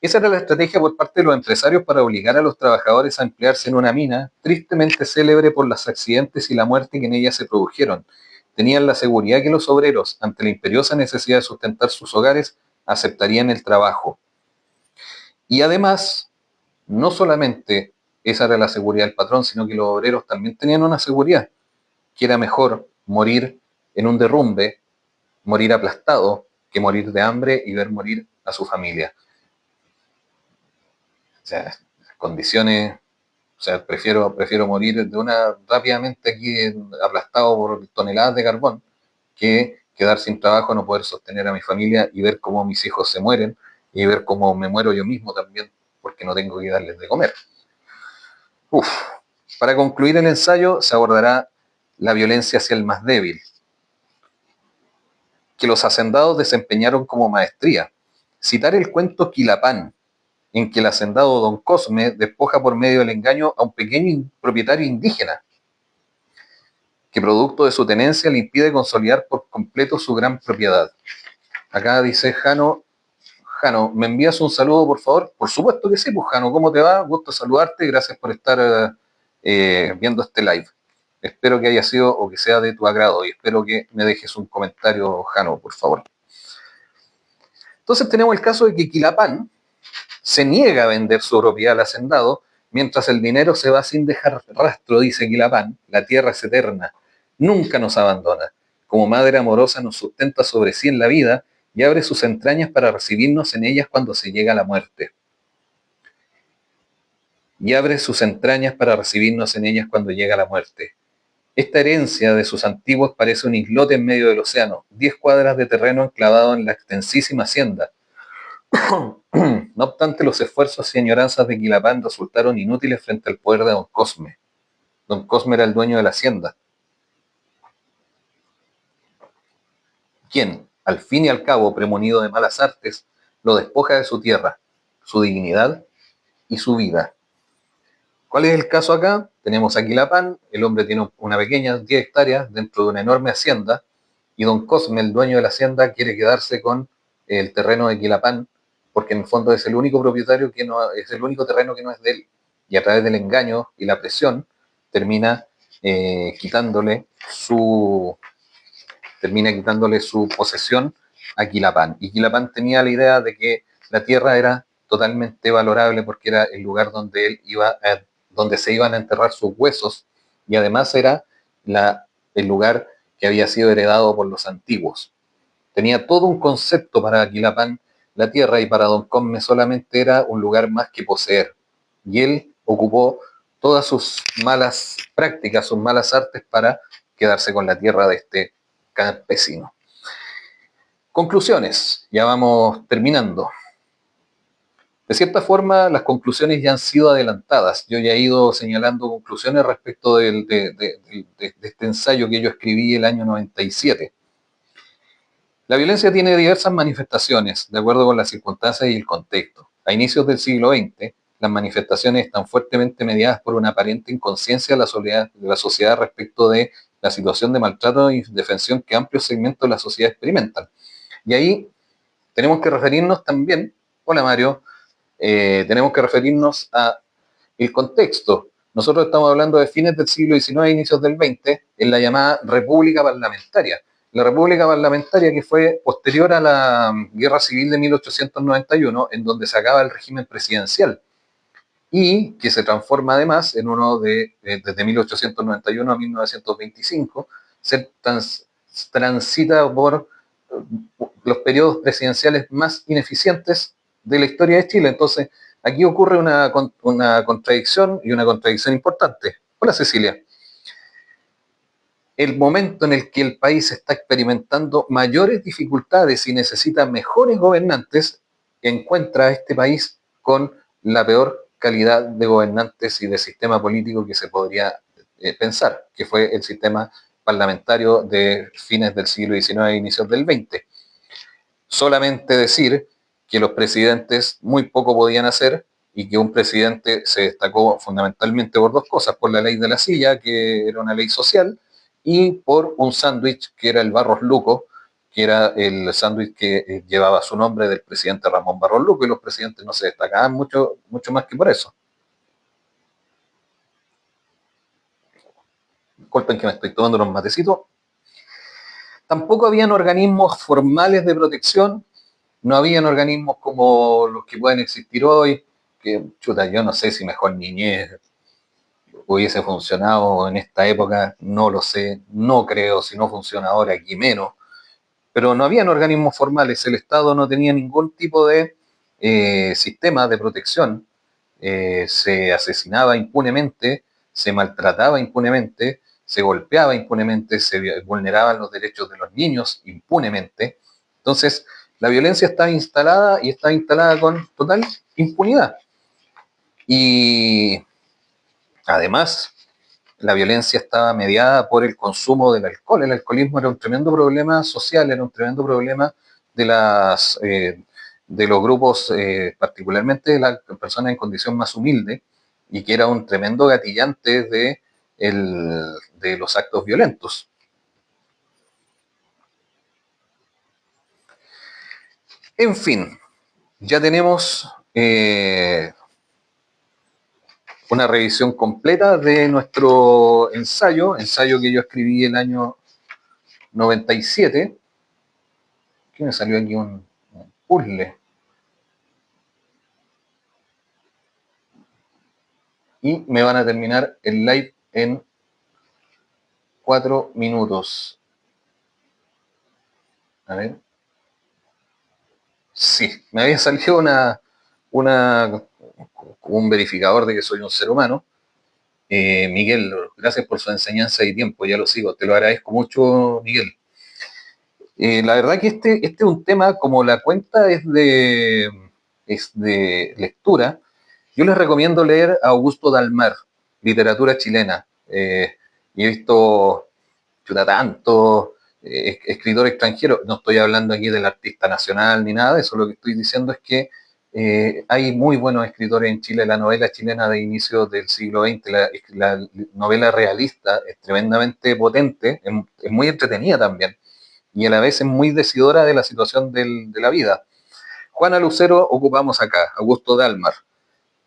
Esa era la estrategia por parte de los empresarios para obligar a los trabajadores a emplearse en una mina, tristemente célebre por los accidentes y la muerte que en ella se produjeron. Tenían la seguridad que los obreros, ante la imperiosa necesidad de sustentar sus hogares, aceptarían el trabajo. Y además, no solamente esa era la seguridad del patrón, sino que los obreros también tenían una seguridad, que era mejor morir en un derrumbe, morir aplastado, que morir de hambre y ver morir a su familia. O sea, condiciones, o sea, prefiero morir de una rápidamente aquí aplastado por toneladas de carbón, que quedar sin trabajo, no poder sostener a mi familia y ver cómo mis hijos se mueren y ver cómo me muero yo mismo también porque no tengo que darles de comer. Uf. Para concluir el ensayo se abordará la violencia hacia el más débil, que los hacendados desempeñaron como maestría. Citar el cuento Quilapán, en que el hacendado don Cosme despoja por medio del engaño a un pequeño propietario indígena, que producto de su tenencia le impide consolidar por completo su gran propiedad. Acá dice Jano, ¿me envías un saludo, por favor? Por supuesto que sí, pues Jano, ¿cómo te va? Gusto saludarte, gracias por estar viendo este live. Espero que haya sido o que sea de tu agrado y espero que me dejes un comentario, Jano, por favor. Entonces tenemos el caso de que Quilapán se niega a vender su propiedad al hacendado, mientras el dinero se va sin dejar rastro, dice Quilapán, la tierra es eterna, nunca nos abandona. Como madre amorosa nos sustenta sobre sí en la vida y abre sus entrañas para recibirnos en ellas cuando se llega a la muerte. y abre sus entrañas para recibirnos en ellas cuando llega la muerte. Esta herencia de sus antiguos parece un islote en medio del océano, 10 cuadras de terreno enclavado en la extensísima hacienda. No obstante, los esfuerzos y añoranzas de Quilapán resultaron inútiles frente al poder de don Cosme. Don Cosme era el dueño de la hacienda, quien, al fin y al cabo, premonido de malas artes, lo despoja de su tierra, su dignidad y su vida. ¿Cuál es el caso acá? Tenemos a Quilapán, el hombre tiene una pequeña 10 hectáreas dentro de una enorme hacienda, y don Cosme, el dueño de la hacienda, quiere quedarse con el terreno de Quilapán, porque en el fondo es el único propietario que no, es el único terreno que no es de él, y a través del engaño y la presión termina quitándole su posesión a Quilapán. Y Quilapán tenía la idea de que la tierra era totalmente valorable porque era el lugar donde él donde se iban a enterrar sus huesos, y además era el lugar que había sido heredado por los antiguos. Tenía todo un concepto para Quilapán la tierra, y para don Cosme solamente era un lugar más que poseer. Y él ocupó todas sus malas prácticas, sus malas artes para quedarse con la tierra de este campesino. Conclusiones, ya vamos terminando. De cierta forma, las conclusiones ya han sido adelantadas. Yo ya he ido señalando conclusiones respecto de este ensayo que yo escribí el año 97. La violencia tiene diversas manifestaciones, de acuerdo con las circunstancias y el contexto. A inicios del siglo XX, las manifestaciones están fuertemente mediadas por una aparente inconsciencia de la sociedad respecto de la situación de maltrato e indefensión que amplios segmentos de la sociedad experimentan. Y ahí tenemos que referirnos también, hola Mario, tenemos que referirnos a el contexto. Nosotros estamos hablando de fines del siglo XIX e inicios del XX, en la llamada República Parlamentaria. La República Parlamentaria, que fue posterior a la Guerra Civil de 1891, en donde se acaba el régimen presidencial, y que se transforma además en uno desde 1891 a 1925, se transita por los periodos presidenciales más ineficientes de la historia de Chile. Entonces, aquí ocurre una contradicción, y una contradicción importante. Hola, Cecilia. El momento en el que el país está experimentando mayores dificultades y necesita mejores gobernantes, encuentra a este país con la peor calidad de gobernantes y de sistema político que se podría pensar, que fue el sistema parlamentario de fines del siglo XIX e inicios del XX. Solamente decir que los presidentes muy poco podían hacer, y que un presidente se destacó fundamentalmente por dos cosas: por la ley de la silla, que era una ley social, y por un sándwich que era el Barros Luco, que era el sándwich que llevaba su nombre del presidente Ramón Barros Luco, y los presidentes no se destacaban mucho más que por eso. Disculpen que me estoy tomando unos matecitos. Tampoco habían organismos formales de protección, no habían organismos como los que pueden existir hoy, que, chuta, yo no sé si mejor niñez hubiese funcionado en esta época, no lo sé, no creo, si no funciona ahora, aquí menos, pero no habían organismos formales, el Estado no tenía ningún tipo de sistema de protección, se asesinaba impunemente, se maltrataba impunemente, se golpeaba impunemente, se vulneraban los derechos de los niños impunemente. Entonces, la violencia está instalada con total impunidad. Y además, la violencia estaba mediada por el consumo del alcohol. El alcoholismo era un tremendo problema social, era un tremendo problema de los grupos, particularmente de las personas en condición más humilde, y que era un tremendo gatillante de los actos violentos. En fin, ya tenemos una revisión completa de nuestro ensayo que yo escribí el año 97. ¿Qué me salió aquí? Un puzzle. Y me van a terminar el live en 4 minutos. A ver. Sí, me había salido un verificador de que soy un ser humano. Miguel, gracias por su enseñanza y tiempo, ya lo sigo, te lo agradezco mucho, Miguel. La verdad que este es un tema, como la cuenta es de lectura, yo les recomiendo leer a Augusto Dalmar, literatura chilena. Y he visto tanto escritor extranjero, no estoy hablando aquí del artista nacional ni nada de eso, lo que estoy diciendo es que hay muy buenos escritores en Chile. La novela chilena de inicios del siglo XX, la novela realista, es tremendamente potente, es muy entretenida también, y a la vez es muy decidora de la situación de la vida. Juana Lucero ocupamos acá, Augusto Dalmar,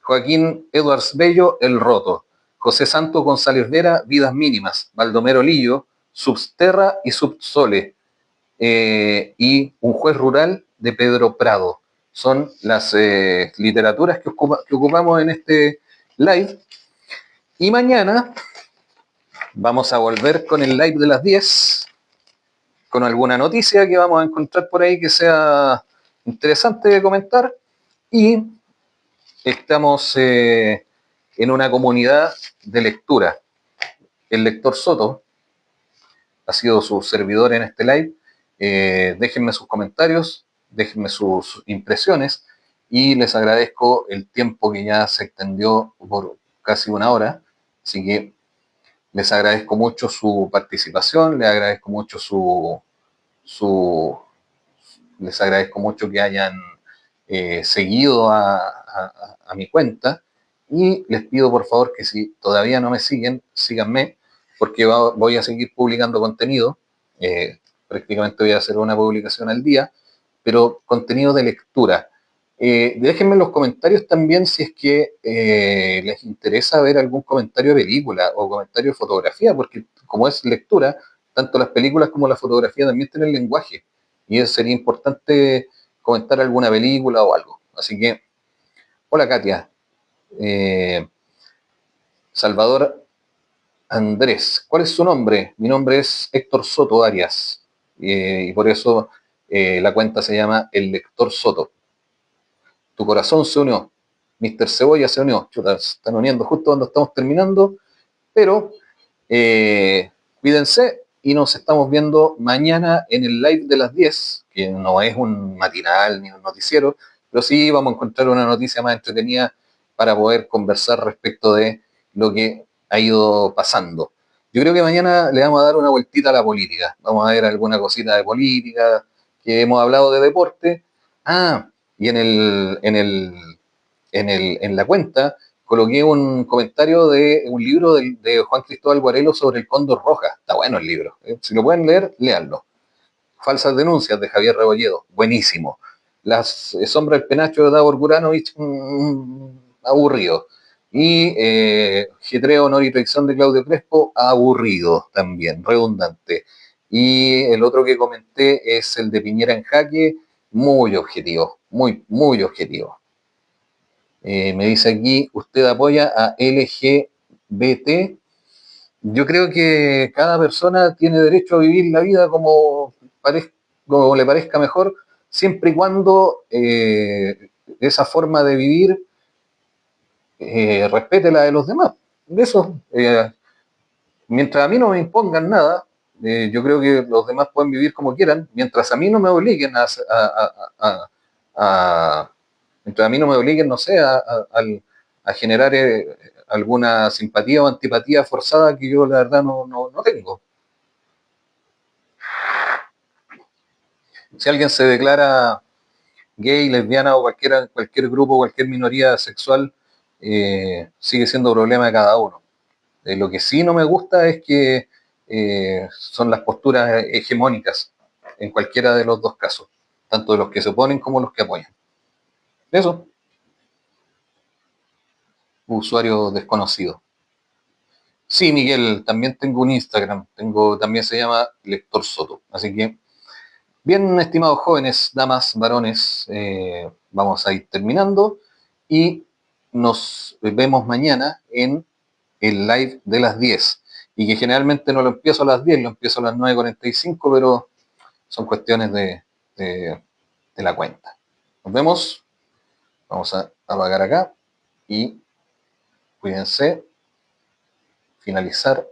Joaquín Edwards Bello, El Roto, José Santos González Vera, Vidas Mínimas, Baldomero Lillo, Substerra y Subsole, y Un juez rural de Pedro Prado. Son las literaturas que ocupamos en este live. Y mañana vamos a volver con el live de las 10, con alguna noticia que vamos a encontrar por ahí que sea interesante de comentar. Y estamos en una comunidad de lectura. El lector Soto ha sido su servidor en este live. Déjenme sus comentarios, déjenme sus impresiones y les agradezco el tiempo que ya se extendió por casi una hora. Así que les agradezco mucho su participación, les agradezco mucho les agradezco mucho que hayan seguido a mi cuenta, y les pido por favor que si todavía no me siguen, síganme, porque voy a seguir publicando contenido. Prácticamente voy a hacer una publicación al día, pero contenido de lectura. Déjenme en los comentarios también si es que les interesa ver algún comentario de película o comentario de fotografía, porque como es lectura, tanto las películas como la fotografía también tienen lenguaje, y sería importante comentar alguna película o algo. Así que, hola Katia, eh, Salvador Andrés, ¿cuál es su nombre? Mi nombre es Héctor Soto Arias, y por eso la cuenta se llama El Lector Soto. Tu corazón se unió, Mr. Cebolla se unió, chuta, se están uniendo justo cuando estamos terminando, pero cuídense y nos estamos viendo mañana en el live de las 10, que no es un matinal ni un noticiero, pero sí vamos a encontrar una noticia más entretenida para poder conversar respecto de lo que ha ido pasando. Yo creo que mañana le vamos a dar una vueltita a la política. Vamos a ver alguna cosita de política, que hemos hablado de deporte. Ah, y en la cuenta coloqué un comentario de un libro de Juan Cristóbal Guarelo sobre el cóndor roja. Está bueno el libro. Si lo pueden leer, léanlo. Falsas denuncias de Javier Rebolledo. Buenísimo. Las sombras del penacho de Davor Guranovich. Aburrido. Y Getreo, honor y traición de Claudio Crespo. Aburrido también. Redundante. Y el otro que comenté es el de Piñera en jaque. Muy objetivo. Muy, muy objetivo. Me dice aquí, ¿usted apoya a LGBT? Yo creo que cada persona tiene derecho a vivir la vida como le parezca mejor, siempre y cuando esa forma de vivir respete la de los demás. Eso, mientras a mí no me impongan nada, yo creo que los demás pueden vivir como quieran, mientras a mí no me obliguen a mientras a mí no me obliguen, no sé, a generar alguna simpatía o antipatía forzada que yo la verdad no tengo. Si alguien se declara gay, lesbiana o cualquier grupo, cualquier minoría sexual, sigue siendo problema de cada uno. Lo que sí no me gusta es que son las posturas hegemónicas en cualquiera de los dos casos, tanto de los que se oponen como los que apoyan. Eso, usuario desconocido. Sí, Miguel, también tengo un Instagram, también se llama Lector Soto. Así que, bien, estimados jóvenes, damas, varones, vamos a ir terminando y nos vemos mañana en el live de las 10. Y que generalmente no lo empiezo a las 10, lo empiezo a las 9:45, pero son cuestiones de la cuenta. Nos vemos, vamos a apagar acá. y cuídense. Finalizar